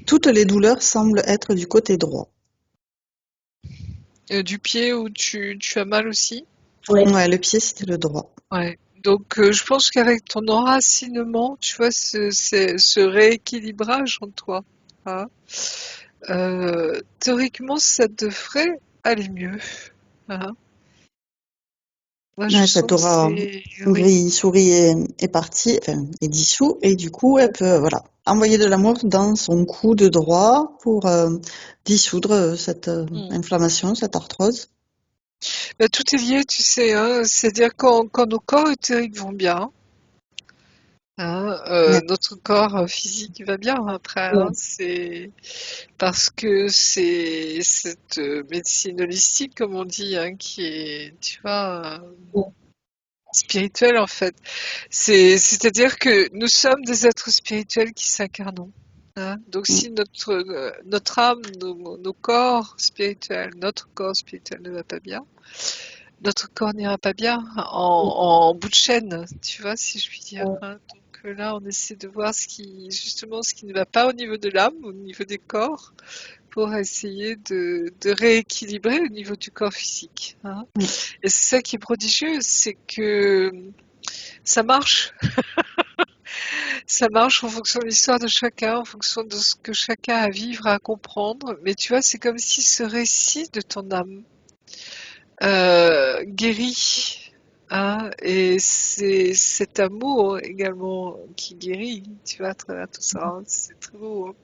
Toutes les douleurs semblent être du côté droit. Du pied où tu as mal aussi. Oui. Ouais, le pied, c'était le droit. Ouais. Donc, je pense qu'avec ton enracinement, tu vois, ce rééquilibrage en toi, hein, théoriquement, ça devrait aller mieux. Hein. Moi, je Ouais, sens cette que aura c'est... Oui. gris-souris est partie, enfin, est dissous, et du coup, elle peut, voilà, envoyer de l'amour dans son coude droit pour dissoudre cette Mm. inflammation, cette arthrose. Bah, tout est lié, tu sais, hein. C'est-à-dire quand nos corps éthériques vont bien, hein, Ouais. notre corps physique va bien après. Hein. Oui. C'est parce que c'est cette médecine holistique, comme on dit, hein, qui est, tu vois, spirituelle en fait. C'est-à-dire que nous sommes des êtres spirituels qui s'incarnons. Hein. Donc Mm. si notre âme, nos corps spirituels, notre corps spirituel ne va pas bien, notre corps n'ira pas bien en bout de chaîne, tu vois, si je puis dire. Hein. Donc là, on essaie de voir justement, ce qui ne va pas au niveau de l'âme, au niveau des corps, pour essayer de rééquilibrer au niveau du corps physique. Hein. Mm. Et c'est ça qui est prodigieux, c'est que ça marche. Ça marche en fonction de l'histoire de chacun, en fonction de ce que chacun a à vivre, à comprendre. Mais tu vois, c'est comme si ce récit de ton âme guérit. Hein, et c'est cet amour également qui guérit, tu vois, à travers tout ça. Hein. C'est très beau. Hein.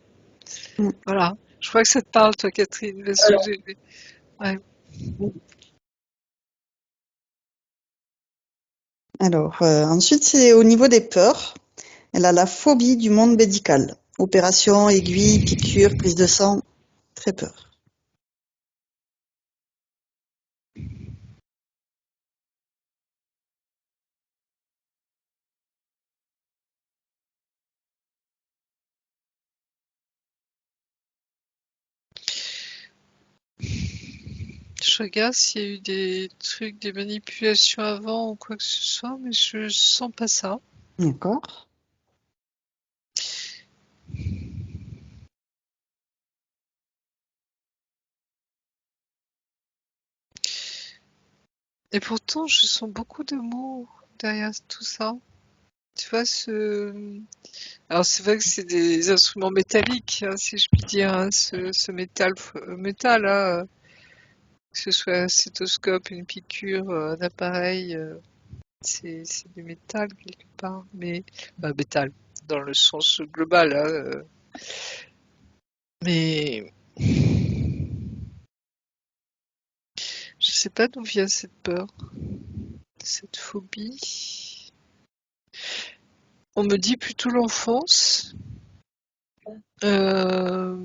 Mm. Voilà. Je crois que ça te parle, toi, Catherine. Parce que Alors, ouais. Alors, ensuite, c'est au niveau des peurs. Elle a la phobie du monde médical. Opération, aiguille, piqûre, prise de sang, très peur. Je regarde s'il y a eu des trucs, des manipulations avant ou quoi que ce soit, mais je sens pas ça. D'accord. Et pourtant, je sens beaucoup d'amour derrière tout ça. Tu vois, alors c'est vrai que c'est des instruments métalliques, hein, si je puis dire, hein, ce métal, hein, que ce soit un stéthoscope, une piqûre, un appareil, c'est du métal quelque part, mais métal dans le sens global. Hein, mais je sais pas d'où vient cette peur, cette phobie. On me dit plutôt l'enfance. Euh,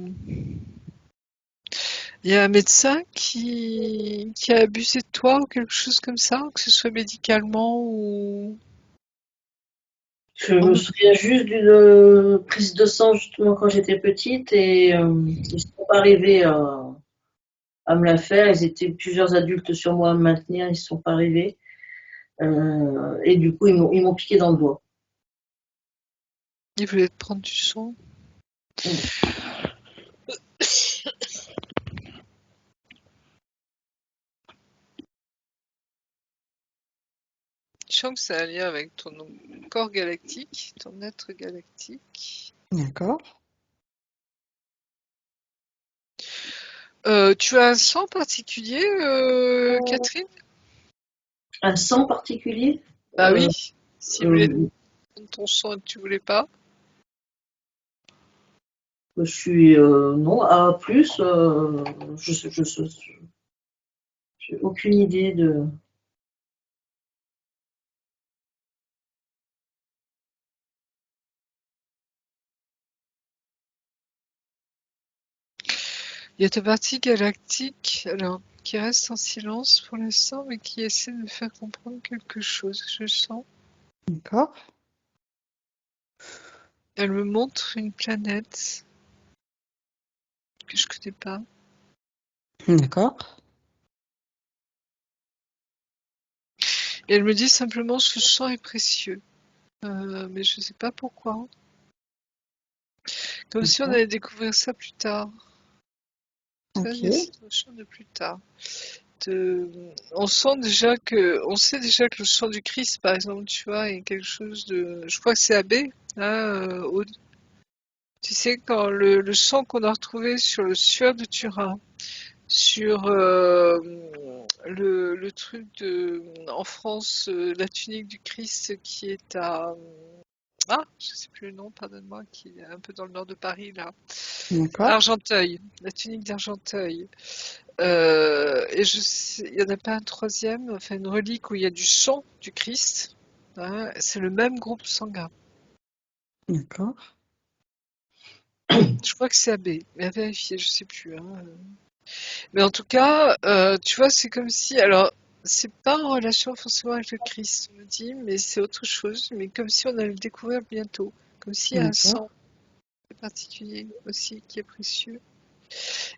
Il y a un médecin qui a abusé de toi ou quelque chose comme ça, que ce soit médicalement ou... je On me me- souviens juste d'une prise de sang justement quand j'étais petite et ils sont pas arrivés à me la faire. Ils étaient plusieurs adultes sur moi à me maintenir, ils sont pas arrivés. Et du coup, ils m'ont piqué dans le doigt. Il voulait te prendre du sang. Mm. Je sens que c'est un lien avec ton corps galactique, ton être galactique. D'accord. Tu as un sang particulier, Catherine? Un sang particulier? Bah Euh, oui, s'il voulait euh, prendre ton sang et que tu voulais pas. je suis non A plus. J'ai aucune idée de. Il y a ta partie galactique. Alors, qui reste en silence pour l'instant, mais qui essaie de me faire comprendre quelque chose, je sens. D'accord. Elle me montre une planète que je connais pas. D'accord. Et elle me dit simplement ce sang est précieux. Mais je sais pas pourquoi. Comme si on D'accord. allait découvrir ça plus tard. Tu vois, il y a Ok. cette notion de plus tard. On sait déjà que le sang du Christ, par exemple, tu vois, est quelque chose de. Je crois que c'est Abbé, hein, tu sais, quand le sang qu'on a retrouvé sur le suaire de Turin, sur le truc en France, la tunique du Christ qui est à. Ah, je sais plus le nom, pardonne-moi, qui est un peu dans le nord de Paris, là. D'accord. Argenteuil, la tunique d'Argenteuil. Et il n'y en a pas un troisième, enfin une relique où il y a du sang du Christ, hein, c'est le même groupe sanguin. D'accord. Je crois que c'est AB, mais à vérifier, je sais plus, hein. Mais en tout cas, tu vois, c'est comme si, alors, c'est pas en relation forcément avec le Christ, on me dit, mais c'est autre chose, mais comme si on allait le découvrir bientôt, comme s'il y a un D'accord. sang particulier aussi qui est précieux,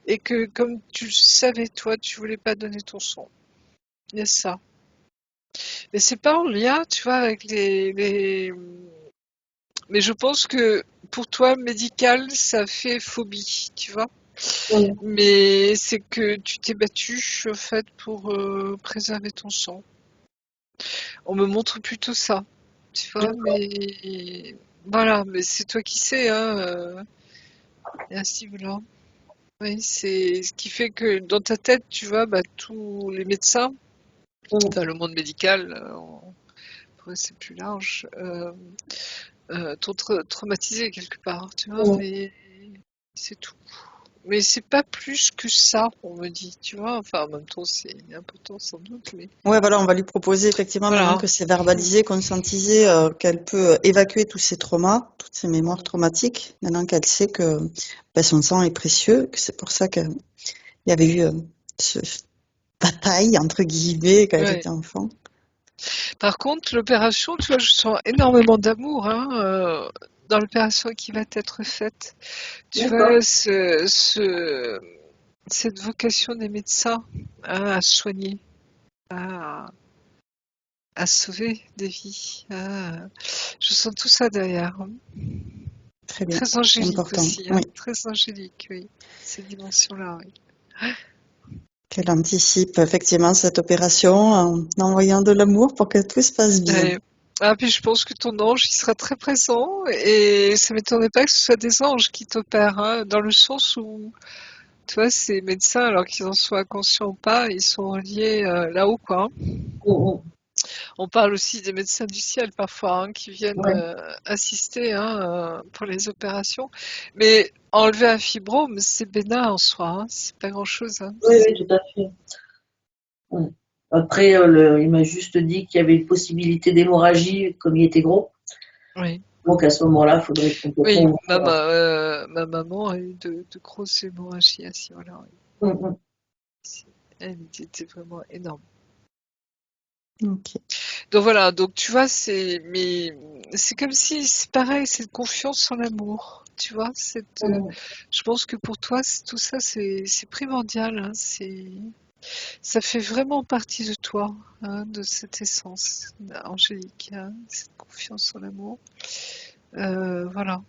et que comme tu le savais, toi, tu voulais pas donner ton sang. Il y a ça. Mais c'est pas en lien, tu vois, avec Mais je pense que pour toi, médical, ça fait phobie, tu vois. Oui. Mais c'est que tu t'es battu, en fait, pour préserver ton sang. On me montre plutôt ça, tu vois, D'accord. mais voilà, mais c'est toi qui sais, hein, à ce niveau-là. Oui, c'est ce qui fait que dans ta tête, tu vois, bah, tous les médecins, enfin le monde médical, c'est plus large, t'ont traumatisé quelque part, tu vois, mais c'est tout. Mais c'est pas plus que ça, on me dit, tu vois. Enfin, en même temps, c'est important sans doute, mais Ouais, voilà, on va lui proposer effectivement maintenant voilà. que c'est verbalisé, conscientisé, qu'elle peut évacuer tous ses traumas, toutes ses mémoires traumatiques. Maintenant qu'elle sait que ben, son sang est précieux, que c'est pour ça qu'il y avait eu ce bataille entre guillemets quand elle Ouais. était enfant. Par contre, l'opération, tu vois, je sens énormément d'amour, hein, dans l'opération qui va être faite. Tu D'accord. vois, cette vocation des médecins, hein, à soigner, à, à sauver des vies. Je sens tout ça derrière, hein. Très bien, Très c'est angélique important. aussi, hein, Oui, très angélique, oui. Cette dimension-là, oui. qu'elle anticipe effectivement cette opération en envoyant de l'amour pour que tout se passe bien. Ouais. Ah, puis je pense que ton ange, il sera très présent et ça m'étonnerait pas que ce soit des anges qui t'opèrent, hein, dans le sens où, tu vois, ces médecins, alors qu'ils en soient conscients ou pas, ils sont reliés là-haut, quoi, hein. On parle aussi des médecins du ciel parfois, hein, qui viennent Ouais. assister, hein, pour les opérations. Mais enlever un fibrome, c'est bénin en soi, hein, c'est pas grand-chose, hein. Oui, oui, tout à fait. Ouais. Après, il m'a juste dit qu'il y avait une possibilité d'hémorragie comme il était gros. Oui. Donc à ce moment-là, il faudrait Oui, complètement. ma maman a eu de grosses hémorragies à ce niveau-là, oui. Elle était vraiment énorme. Ok. Donc voilà, donc tu vois, mais c'est comme si, c'est pareil, cette confiance en l'amour, tu vois, je pense que pour toi, tout ça, c'est primordial, hein, ça fait vraiment partie de toi, hein, de cette essence angélique, hein, cette confiance en l'amour. Voilà.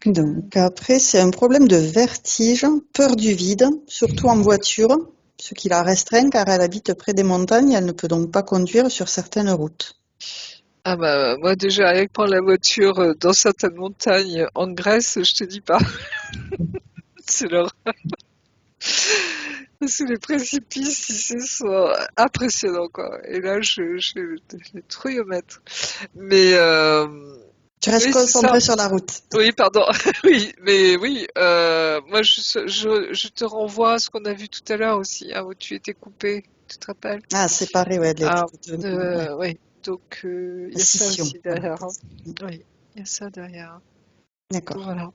Donc après, c'est un problème de vertige, peur du vide, surtout en voiture, ce qui la restreint car elle habite près des montagnes, elle ne peut donc pas conduire sur certaines routes. Ah bah moi déjà avec prendre la voiture dans certaines montagnes en Grèce, je te dis pas, c'est l'horreur. Sous les précipices ici sont impressionnants quoi. Et là je les trouillemètre. Mais Tu restes oui c'est ça. concentré sur la route. Oui pardon. Oui mais oui. Moi je te renvoie à ce qu'on a vu tout à l'heure aussi, hein, où tu étais coupé. Tu te rappelles? Ah, séparé, ouais, Ah ouais, oui. Donc il la y a ça scission. aussi Voilà. derrière, hein. Oui il y a ça derrière. Donc D'accord. voilà.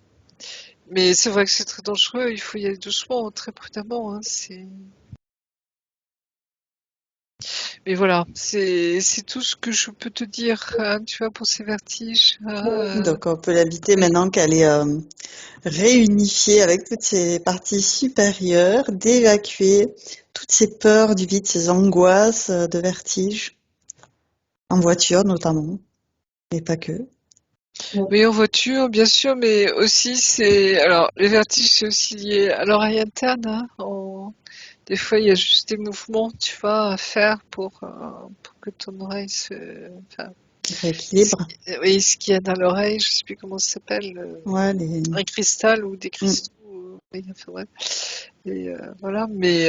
Mais c'est vrai que c'est très dangereux, il faut y aller doucement, très prudemment, hein, Mais voilà, c'est tout ce que je peux te dire, hein, tu vois, pour ces vertiges. Donc on peut l'habiter maintenant qu'elle est réunifiée avec toutes ses parties supérieures, d'évacuer toutes ces peurs du vide, ces angoisses de vertige, en voiture notamment, et pas que. Oui, en voiture, bien sûr, mais aussi c'est... Alors, les vertiges, c'est aussi lié à l'oreille interne, hein. Des fois, il y a juste des mouvements, tu vois, à faire pour que ton oreille se... Enfin, Rééquilibre. oui, ce qu'il y a dans l'oreille, je sais plus comment ça s'appelle, Ouais, un cristal ou des Mm. cristaux. Oui, enfin, bref. Et voilà, mais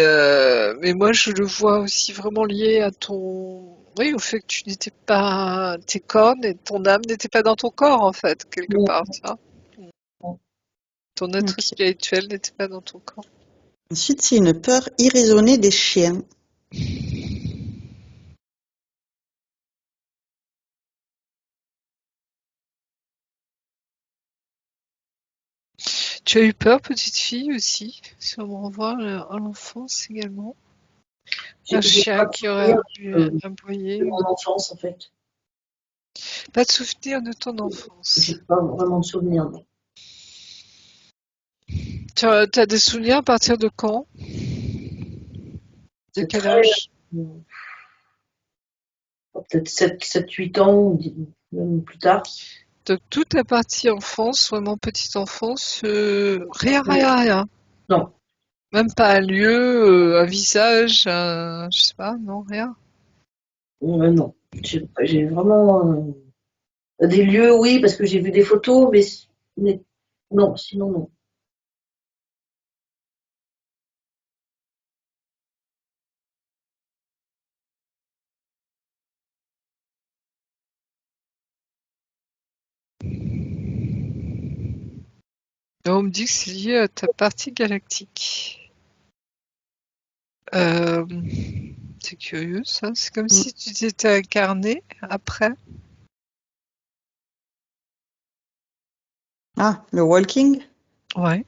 moi je le vois aussi vraiment lié à ton, oui, au fait que tu n'étais pas, tes cornes et ton âme n'était pas dans ton corps en fait, quelque part, tu vois. Ton être Ok. spirituel n'était pas dans ton corps. Ensuite, c'est une peur irraisonnée des chiens. Tu as eu peur, petite fille aussi, si on me renvoie à l'enfance également. Un J'ai pas chien de qui aurait souvenir aboyé. de mon enfance, en fait. Pas de souvenir de ton J'ai enfance. pas vraiment de souvenir, non. Tu as des souvenirs à partir de quand? De C'est quel très, âge? peut-être 7, 8 ans, ou même plus tard. Donc toute la partie enfance, vraiment petite enfance, rien, rien, rien. Non, Même pas un lieu, un visage, je sais pas, non, rien. non. J'ai vraiment des lieux, oui, parce que j'ai vu des photos, mais non, sinon non. Et on me dit que c'est lié à ta partie galactique. Euh, c'est curieux ça, c'est comme Mm. si tu t'étais incarné après. Ah, le walking? Ouais.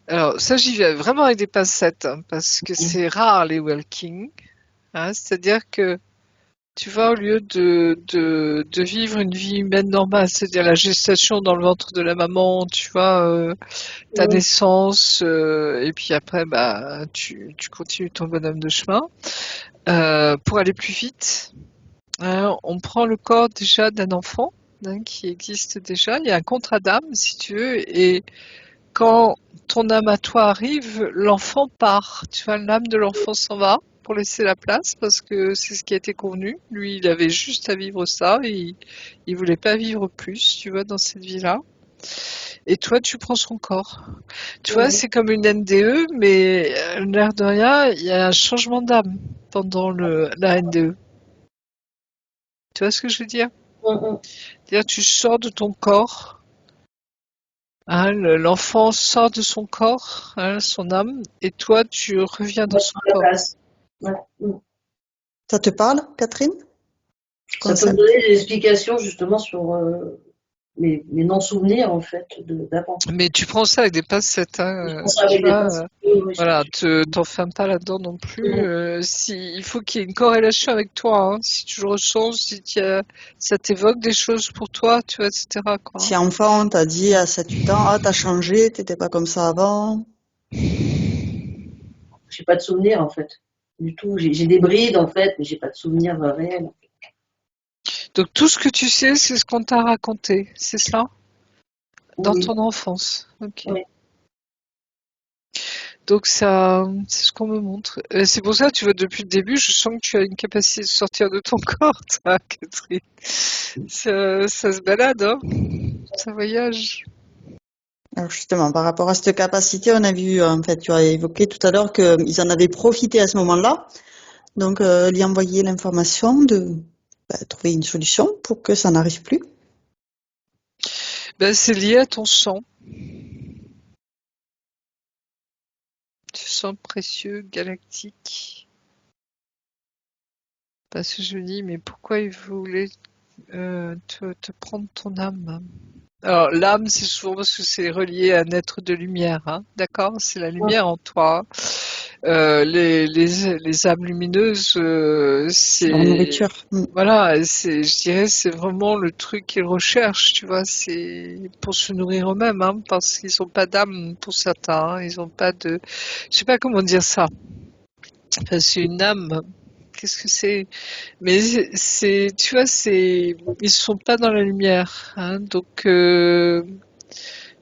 Alors ça j'y vais vraiment avec des pincettes, hein, parce que c'est rare les walking. Hein, c'est-à-dire que tu vois, au lieu de vivre une vie humaine normale, c'est-à-dire la gestation dans le ventre de la maman, tu vois, ta Mm. naissance, et puis après, bah, tu continues ton bonhomme de chemin. Pour aller plus vite, hein, on prend le corps déjà d'un enfant, hein, qui existe déjà. Il y a un contrat d'âme, si tu veux, et quand ton âme à toi arrive, l'enfant part. Tu vois, l'âme de l'enfant s'en va pour laisser la place parce que c'est ce qui a été convenu. Lui, il avait juste à vivre ça et il voulait pas vivre plus, tu vois, dans cette vie-là. Et toi, tu prends son corps. Tu vois, Mm. c'est comme une NDE, mais l'air de rien, il y a un changement d'âme pendant la NDE. Tu vois ce que je veux dire? Mm. C'est-à-dire, tu sors de ton corps. Hein, l'enfant sort de son corps, hein, son âme, et toi, tu reviens dans Ouais, son à la corps. place. Ouais. Mm. Ça te parle, Catherine, ce Ça peut me concept? donner des explications justement sur mes non-souvenirs en fait d'avant. Mais tu prends ça avec des pincettes, Je hein, pense tu avec des vois. pincettes. Oui, oui, Voilà, t'enferme pas là-dedans non plus. Mm. Il faut qu'il y ait une corrélation avec toi, hein. Si tu le ressens, si ça t'évoque des choses pour toi, tu vois, etc., quoi, hein. Si enfant, on t'a dit à 7, 8 ans, ah, t'as changé, t'étais pas comme ça avant. J'ai pas de souvenirs en fait. Du tout. J'ai des brides en fait, mais j'ai pas de souvenirs réels. Donc tout ce que tu sais, c'est ce qu'on t'a raconté, c'est ça? Dans Oui, ton enfance. Ok. oui. Donc ça, c'est ce qu'on me montre. Et c'est pour ça, tu vois, depuis le début, je sens que tu as une capacité de sortir de ton corps, toi, Catherine. Ça se balade, hein. Ça voyage. Alors justement, par rapport à cette capacité, on a vu, en fait, tu as évoqué tout à l'heure qu'ils en avaient profité à ce moment-là, donc lui envoyer l'information de trouver une solution pour que ça n'arrive plus. Ben, c'est lié à ton sang. Tu sang précieux, galactique. Parce que je me dis, mais pourquoi il voulait te prendre ton âme? Alors, l'âme, c'est souvent parce que c'est relié à un être de lumière, hein, d'accord? C'est la lumière en toi. les âmes lumineuses, Leur c'est nourriture. voilà, je dirais, c'est vraiment le truc qu'ils recherchent, tu vois, c'est pour se nourrir eux-mêmes, hein, parce qu'ils n'ont pas d'âme pour certains, hein, ils n'ont pas de, je sais pas comment dire ça. Enfin, c'est une âme. Qu'est-ce que c'est? Mais tu vois, ils sont pas dans la lumière, hein, donc.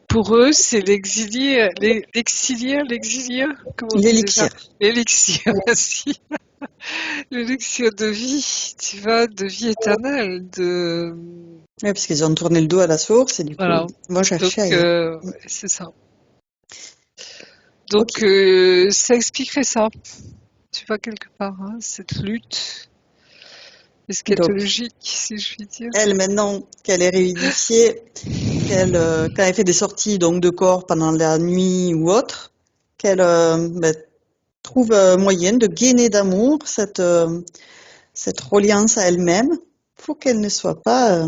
Pour eux, c'est l'exilien, comment on dit déjà? L'élixir. L'élixir, merci. L'élixir de vie, tu vois, de vie éternelle, Oui, parce qu'ils ont tourné le dos à la source et du coup, voilà. ils vont Donc, chercher ailleurs. c'est ça. Ok. Donc, ça expliquerait ça, tu vois, quelque part, hein, cette lutte Donc, eschatologique, si je puis dire. elle, maintenant qu'elle est réunifiée, quand elle fait des sorties donc de corps pendant la nuit ou autre, qu'elle trouve moyen de gainer d'amour cette reliance à elle-même pour qu'elle ne soit pas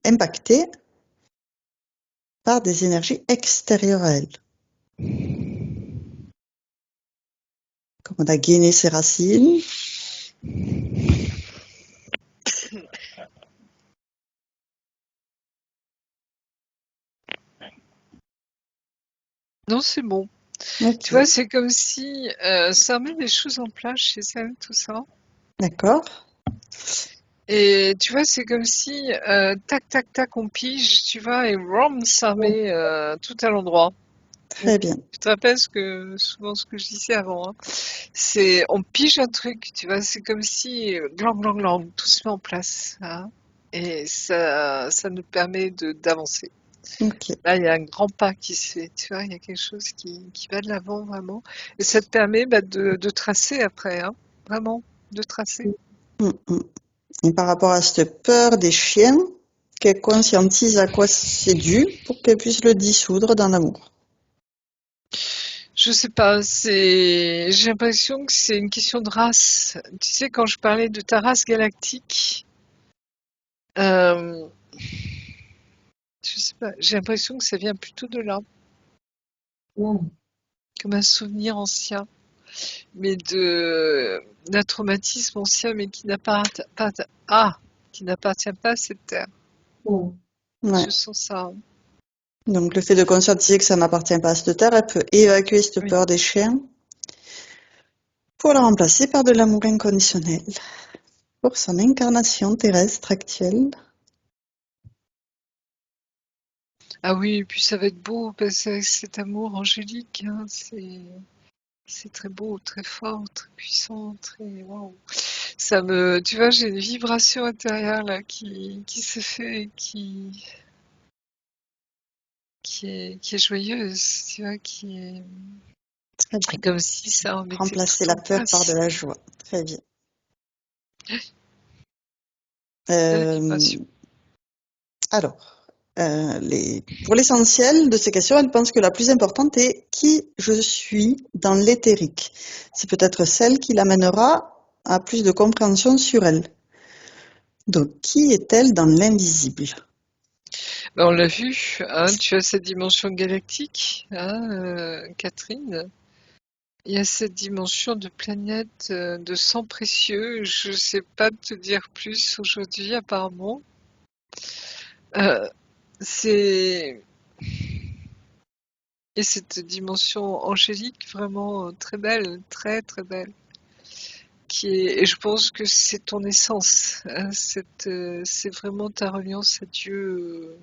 impactée par des énergies extérieures à elle. Comme on a gainé ses racines, Non, c'est bon. Tu vois, ok, c'est comme si ça met des choses en place chez elle, tout ça. d'accord, Et tu vois, c'est comme si, tac, tac, tac, on pige, tu vois, et rom, ça met tout à l'endroit. très bien, Tu te rappelles souvent ce que je disais avant, hein. C'est, on pige un truc, tu vois, c'est comme si, glang, glang, glang, tout se met en place, hein. Et ça nous permet d'avancer. ok. Là, il y a un grand pas qui se fait, tu vois, il y a quelque chose qui va de l'avant vraiment. Et ça te permet de tracer après, hein, vraiment, de tracer. Mm, mm. Et par rapport à cette peur des chiens, qu'elle conscientise à quoi c'est dû pour qu'elle puisse le dissoudre dans l'amour. Je sais pas, j'ai l'impression que c'est une question de race. Tu sais, quand je parlais de ta race galactique, euh, je sais pas, j'ai l'impression que ça vient plutôt de là, Mm. comme un souvenir ancien, mais d'un traumatisme ancien, mais qui n'appartient pas à cette terre. Mm. Ouais. Je sens ça, hein. Donc le fait de conscientiser que ça n'appartient pas à cette terre, elle peut évacuer cette Oui. peur des chiens pour la remplacer par de l'amour inconditionnel pour son incarnation terrestre actuelle. Ah oui, et puis ça va être beau, parce que cet amour angélique, hein, c'est très beau, très fort, très puissant, très waouh. Tu vois, j'ai une vibration intérieure là qui se fait, et qui est joyeuse, tu vois, Très bien. comme si ça en mettait Remplacer tout la en peur par de place. la joie. Très bien. Belle Euh, vibration. alors, pour l'essentiel de ces questions, elle pense que la plus importante est qui je suis dans l'éthérique. C'est peut-être celle qui l'amènera à plus de compréhension sur elle. Donc, qui est-elle dans l'invisible? Ben, on l'a vu, hein, tu as cette dimension galactique, hein, Catherine. Il y a cette dimension de planète, de sang précieux. Je sais pas te dire plus aujourd'hui, apparemment. Euh, c'est Et cette dimension angélique vraiment très belle, très très belle, et je pense que c'est ton essence, hein, c'est vraiment ta reliance à Dieu,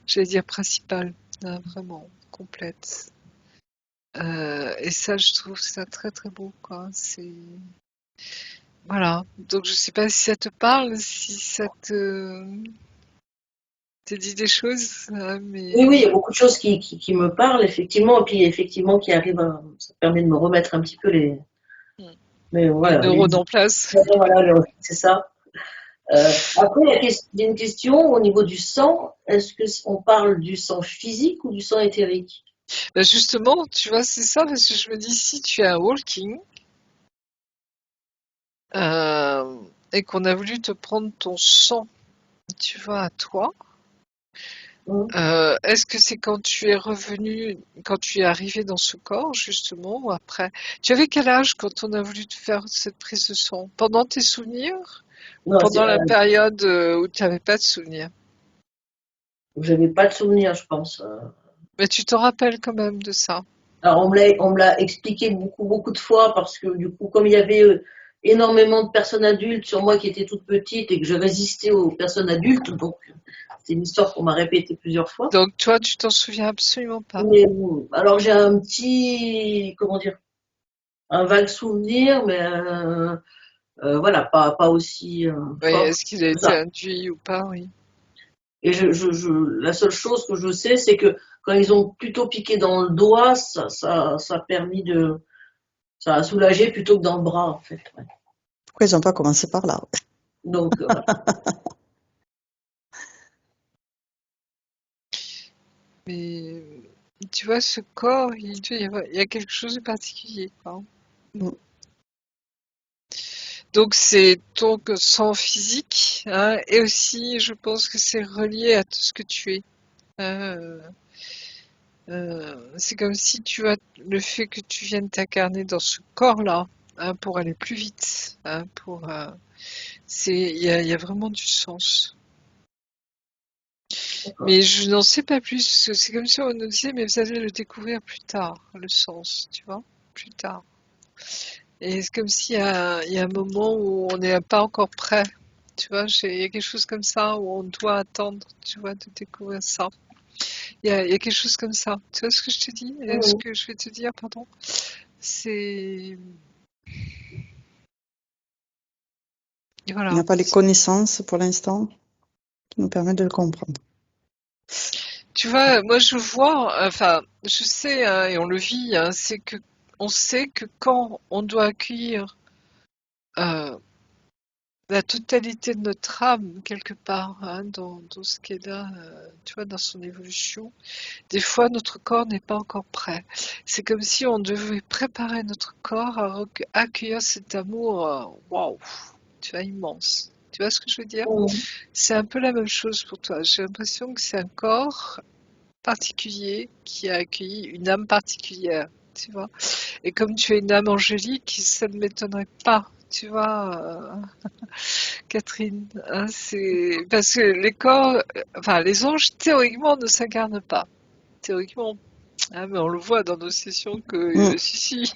j'allais dire principale, hein, vraiment complète. Et ça, je trouve ça très très beau, quoi. Voilà. Donc je sais pas si ça te parle, si ça te dit des choses, hein, Oui, oui, il y mais a beaucoup de choses qui me parlent, effectivement, et puis effectivement qui arrivent ça permet de me remettre un petit peu mais les voilà, neurones en place. voilà, c'est ça. Après, il y a une question au niveau du sang. Est-ce que on parle du sang physique ou du sang éthérique? Bah, justement, tu vois, c'est ça, parce que je me dis, si tu es un walking, et qu'on a voulu te prendre ton sang, tu vois, à toi, Est-ce que c'est quand tu es revenu, quand tu es arrivé dans ce corps, justement, ou après? Tu avais quel âge quand on a voulu te faire cette prise de sang? Pendant tes souvenirs ou Non, pendant la période où tu n'avais pas de souvenirs? j'avais pas de souvenir, je pense. Mais tu te rappelles quand même de ça. Alors on me l'a expliqué beaucoup de fois parce que du coup, comme il y avait énormément de personnes adultes sur moi qui étaient toutes petites et que je résistais aux personnes adultes, donc c'est une histoire qu'on m'a répétée plusieurs fois. Donc toi, tu t'en souviens absolument pas. Mais alors j'ai un petit, comment dire, un vague souvenir, mais voilà, pas aussi Oui, fort est-ce qu'il a que été ça. induit ou pas? Oui. Et la seule chose que je sais, c'est que quand ils ont plutôt piqué dans le doigt, ça a permis ça a soulagé plutôt que dans le bras, en fait. Ouais. Pourquoi ils n'ont pas commencé par là? Donc, voilà. Mais tu vois, ce corps, il y a quelque chose de particulier, quoi. Mm. Donc c'est ton sang physique, hein, et aussi je pense que c'est relié à tout ce que tu es. Euh, c'est comme si tu as le fait que tu viennes t'incarner dans ce corps-là, hein, pour aller plus vite, hein, il y a vraiment du sens. D'accord. Mais je n'en sais pas plus, parce que c'est comme si on nous disait, mais vous allez le découvrir plus tard, le sens, tu vois, plus tard. Et c'est comme il y a un moment où on n'est pas encore prêt. Tu vois, il y a quelque chose comme ça où on doit attendre, tu vois, de découvrir ça. Il y a quelque chose comme ça. Tu vois ce que je te dis? Ce Mhm. que je vais te dire, pardon. C'est... Et Il n'y voilà. a pas les connaissances pour l'instant qui nous permettent de le comprendre. Tu vois, moi je vois, enfin, je sais, hein, et on le vit, hein, c'est que on sait que quand on doit accueillir euh, la totalité de notre âme quelque part, hein, dans ce qu'elle a, tu vois, dans son évolution. Des fois, notre corps n'est pas encore prêt. C'est comme si on devait préparer notre corps à accueillir cet amour, waouh, tu vois, immense. Tu vois ce que je veux dire? Mhm. C'est un peu la même chose pour toi. J'ai l'impression que c'est un corps particulier qui a accueilli une âme particulière, tu vois. Et comme tu es une âme angélique, ça ne m'étonnerait pas, tu vois, Catherine. Hein, c'est parce que les corps, enfin les anges théoriquement ne s'incarnent pas. Théoriquement. Ah, mais on le voit dans nos sessions que Mm. si,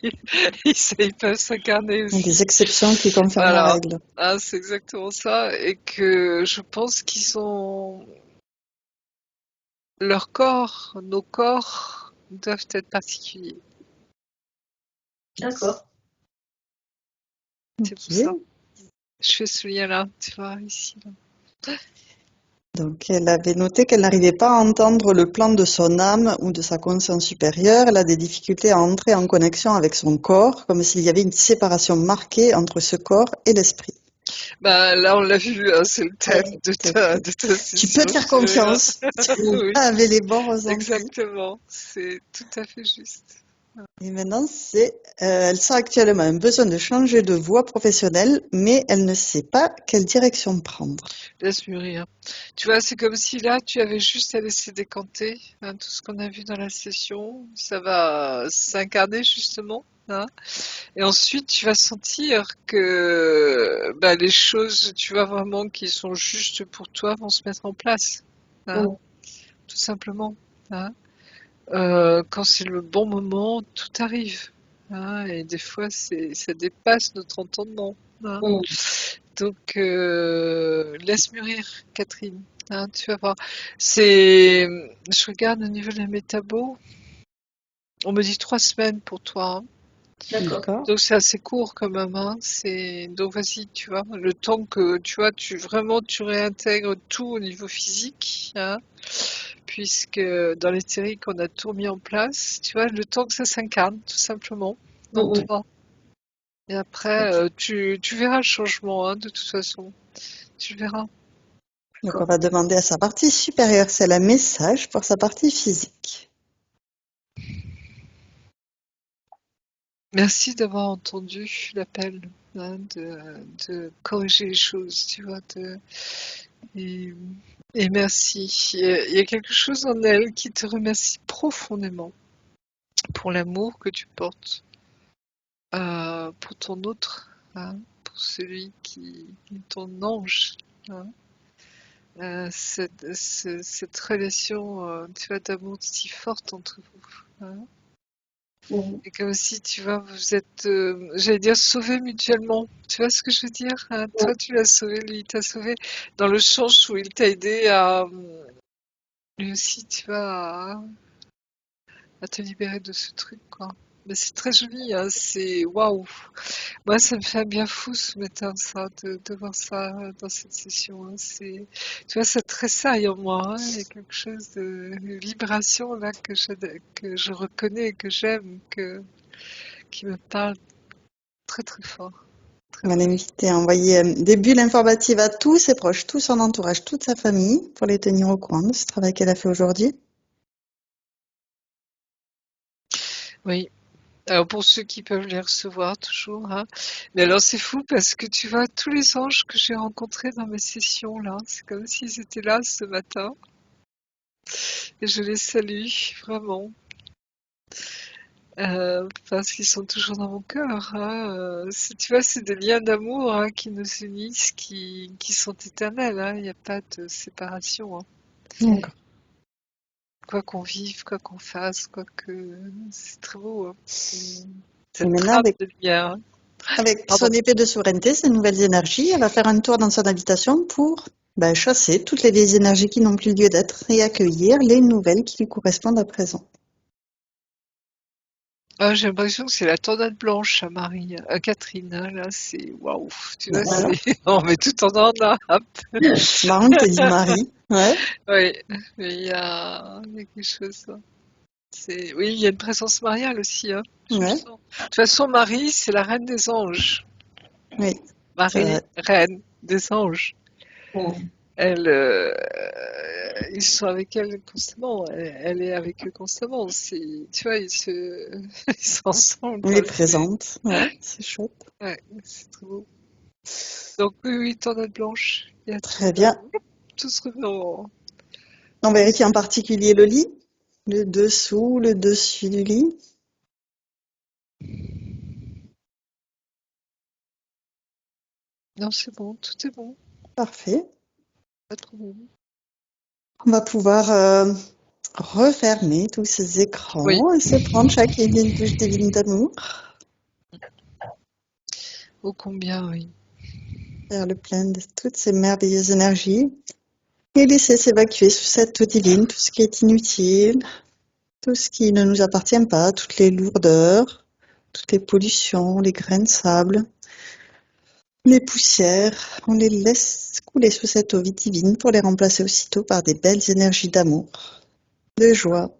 ils peuvent s'incarner Il y a des aussi. exceptions qui confirment la Voilà. règle. Ah, c'est exactement ça. Et que je pense qu'ils ont leur corps, nos corps doivent être particuliers. D'accord. C'est pour ça. Ok. Je fais ce lien-là, tu vois, ici. Là. Donc, elle avait noté qu'elle n'arrivait pas à entendre le plan de son âme ou de sa conscience supérieure. Elle a des difficultés à entrer en connexion avec son corps, comme s'il y avait une séparation marquée entre ce corps et l'esprit. Bah, là, on l'a vu, hein, c'est le thème Ouais, de ta tu peux session. te faire confiance. Tu Oui, avais les bons ressentis. exactement. C'est tout à fait juste. Et maintenant, elle sent actuellement un besoin de changer de voie professionnelle, mais elle ne sait pas quelle direction prendre. Laisse mûrir. Tu vois, c'est comme si là, tu avais juste à laisser décanter, hein, tout ce qu'on a vu dans la session. Ça va s'incarner justement, hein. Et ensuite, tu vas sentir que bah, les choses, tu vois vraiment qui sont justes pour toi, vont se mettre en place, hein, Mhm. tout simplement. Hein. Quand c'est le bon moment, tout arrive. Hein, et des fois, ça dépasse notre entendement. Hein. Mhm. Donc, laisse mûrir, Catherine. Hein, tu vas voir. Je regarde au niveau de la métabo. On me dit 3 semaines pour toi. Hein. D'accord. D'accord? Donc, c'est assez court quand même. Hein. Donc, vas-y, tu vois. Le temps que, tu vois, tu réintègres tout au niveau physique. Hein, puisque dans l'éthérique, on a tout mis en place. Tu vois, le temps que ça s'incarne, tout simplement, dans Mhm. toi. Et après, tu verras le changement, hein, de toute façon. Tu verras. Donc, on va demander à sa partie supérieure si elle a un message pour sa partie physique. Merci d'avoir entendu l'appel, hein, de corriger les choses, tu vois, Et, et merci. Il y a quelque chose en elle qui te remercie profondément pour l'amour que tu portes pour ton autre, hein, pour celui qui est ton ange. Hein. Cette relation, tu vois, d'amour si forte entre vous. Hein. Et comme si, tu vois, vous êtes, j'allais dire, sauvés mutuellement. Tu vois ce que je veux dire? Hein. Toi, tu l'as sauvé, lui, il t'a sauvé dans le sens où il t'a aidé à, lui aussi, tu vois, à te libérer de ce truc, quoi. Mais c'est très joli, hein, c'est waouh! Moi, ça me fait un bien fou ce matin, ça, de voir ça dans cette session. Hein. C'est, tu vois, ça tressaille en moi. Hein. Il y a quelque chose de vibration là que je reconnais, que j'aime, qui me parle très très fort. On Très va fort. l'inviter à envoyer des bulles informatives à tous ses proches, tout son entourage, toute sa famille, pour les tenir au courant de ce travail qu'elle a fait aujourd'hui. Oui. Alors pour ceux qui peuvent les recevoir toujours, hein. Mais alors c'est fou parce que tu vois tous les anges que j'ai rencontrés dans mes sessions là, c'est comme s'ils étaient là ce matin et je les salue vraiment. Parce qu'ils sont toujours dans mon cœur. Hein. Tu vois, c'est des liens d'amour hein, qui nous unissent, qui sont éternels. Hein. Il n'y a pas de séparation. Hein. D'accord. Quoi qu'on vive, quoi qu'on fasse, quoi que... C'est très beau. Hein. Et Cette maintenant, trame de lumière. Hein. avec son Pardon. épée de souveraineté, ces nouvelles énergies, elle va faire un tour dans son habitation pour chasser toutes les vieilles énergies qui n'ont plus lieu d'être et accueillir les nouvelles qui lui correspondent à présent. Ah, j'ai l'impression que c'est la tornade blanche à Marie, à Catherine. Hein, là, c'est waouh. Tu vois, Voilà. on met tout en ordre. Hop. C'est marrant que tu dit Marie. Ouais. Oui, mais il y a quelque chose. Hein. Oui, il y a une présence mariale aussi, hein. Je le Ouais. sens. De toute façon, Marie, c'est la reine des anges. Oui. C'est Marie, vrai. reine des anges. Mm. Elle, ils sont avec elle constamment. Elle est avec eux constamment. Tu vois, ils sont ensemble. Elle Quoi. est présente. Ouais. C'est chouette. Ouais, c'est trop beau. Donc oui, oui, tornade blanche. Il y a tout Très là. bien. Tout se remet en... On vérifie en particulier le lit, le dessous, le dessus du lit. Non, c'est bon, tout est bon. Parfait. Pas de problème. On va pouvoir refermer tous ces Oui, écrans et se prendre chacune une touche divine d'amour, ô combien, oui. faire le plein de toutes ces merveilleuses énergies et laisser s'évacuer sous cette eau divine tout ce qui est inutile, tout ce qui ne nous appartient pas, toutes les lourdeurs, toutes les pollutions, les grains de sable, les poussières. On les laisse couler sous cette eau divine pour les remplacer aussitôt par des belles énergies d'amour, de joie,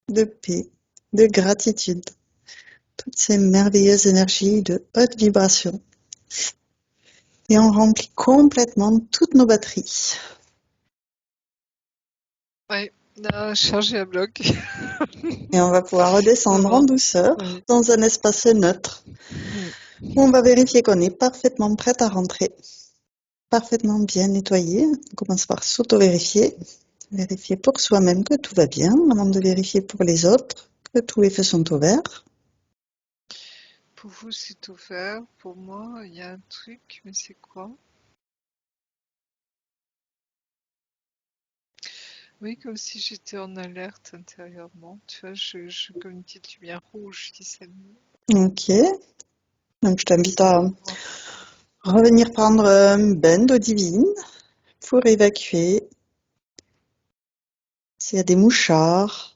de paix, de gratitude. Toutes ces merveilleuses énergies de haute vibration. Et on remplit complètement toutes nos batteries. Ouais, chargé à bloc. Et on va pouvoir redescendre en Vraiment. douceur Oui. dans un espace neutre Mm. où on va vérifier qu'on est parfaitement prête à rentrer, parfaitement bien nettoyé. On commence par s'auto-vérifier, vérifier pour soi-même que tout va bien avant de vérifier pour les autres que tous les feux sont ouverts. Pour vous, c'est ouvert. Pour moi, il y a un truc, mais c'est quoi? Oui, comme si j'étais en alerte intérieurement. Tu vois, comme une petite lumière rouge qui s'allume. Ok, donc je t'invite à revenir prendre un bain d'eau divine pour évacuer s'il y a des mouchards.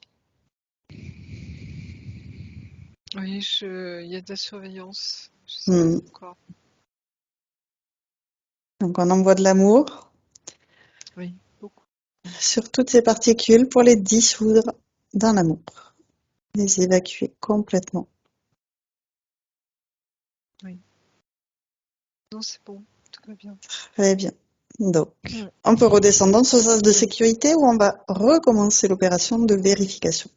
Oui, il y a de la surveillance. Je sais pas Hmm. pourquoi. Donc on envoie de l'amour Oui, beaucoup. sur toutes ces particules pour les dissoudre dans l'amour, les évacuer complètement. Oui. Non, c'est bon. Tout va bien. Très bien. Donc, Mm. on peut redescendre dans ce sas de sécurité où on va recommencer l'opération de vérification.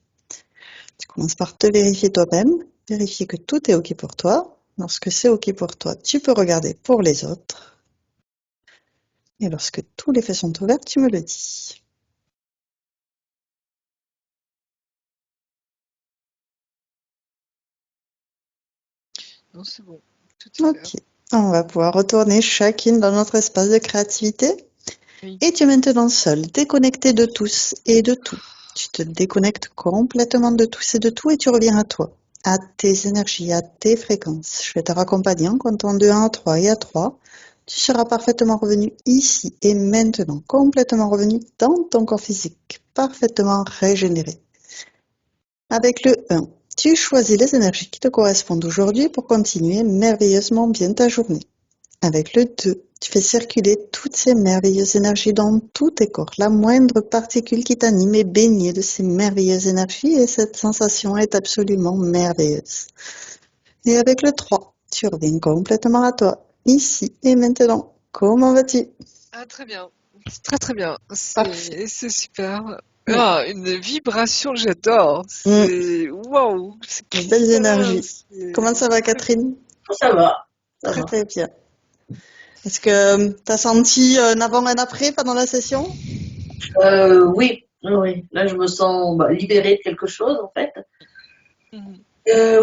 Tu commences par te vérifier toi-même, vérifier que tout est OK pour toi. Lorsque c'est OK pour toi, tu peux regarder pour les autres. Et lorsque tous les feux sont ouverts, tu me le dis. Non, c'est bon. Tout est clair. Ok. On va pouvoir retourner chacune dans notre espace de créativité. Oui. Et tu es maintenant seule, déconnectée de tous et de tout. Tu te déconnectes complètement de tous et de tout et tu reviens à toi, à tes énergies, à tes fréquences. Je vais te raccompagner en comptant de 1 à 3 et à 3. Tu seras parfaitement revenu ici et maintenant, complètement revenu dans ton corps physique, parfaitement régénéré. Avec le 1, tu choisis les énergies qui te correspondent aujourd'hui pour continuer merveilleusement bien ta journée. Avec le 2, tu fais circuler toutes ces merveilleuses énergies dans tous tes corps. La moindre particule qui t'anime est baignée de ces merveilleuses énergies et cette sensation est absolument merveilleuse. Et avec le 3, tu reviens complètement à toi, ici et maintenant. Comment vas-tu? Ah, très bien. Très très bien. Parfait. C'est super. Oui. Ah, une vibration, j'adore. C'est waouh, c'est Belles cristallin. énergies. Comment ça va, Catherine? Ça va. Ça Très va. très bien. Est-ce que tu as senti un avant et un après pendant la session? Oui. Oui. Là, je me sens libérée de quelque chose, en fait. Mhm.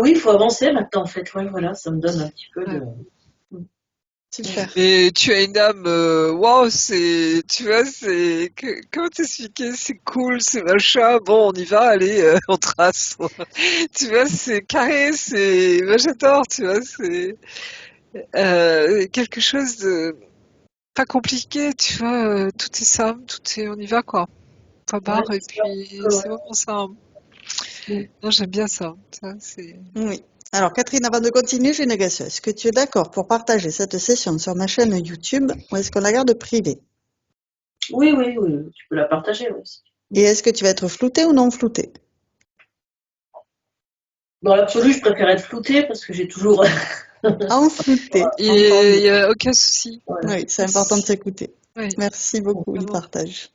Oui, il faut avancer maintenant, en fait. Ouais, voilà, ça me donne un petit peu Ouais. de... Super. Mais tu as une âme, waouh, tu vois, comment t'expliquer, c'est cool, c'est machin, bon, on y va, allez, on trace. Tu vois, c'est carré, moi j'adore, tu vois, c'est quelque chose de pas compliqué, tu vois, tout est simple, on y va, quoi. Point Ouais, barre, et c'est ça. puis Ouais. c'est vraiment ça. Mm. Non, j'aime bien ça. Ça, c'est... Oui. Alors, Catherine, avant de continuer, j'ai une question. Est-ce que tu es d'accord pour partager cette session sur ma chaîne YouTube ou est-ce qu'on la garde privée? Oui, oui, oui. Tu peux la partager aussi. Et est-ce que tu vas être floutée ou non floutée? Dans l'absolu, je préfère être floutée parce que j'ai toujours... En floutée, Il entendu. n'y a aucun souci. Voilà. Oui, c'est important de Merci. s'écouter. Oui, Merci beaucoup du vraiment. partage.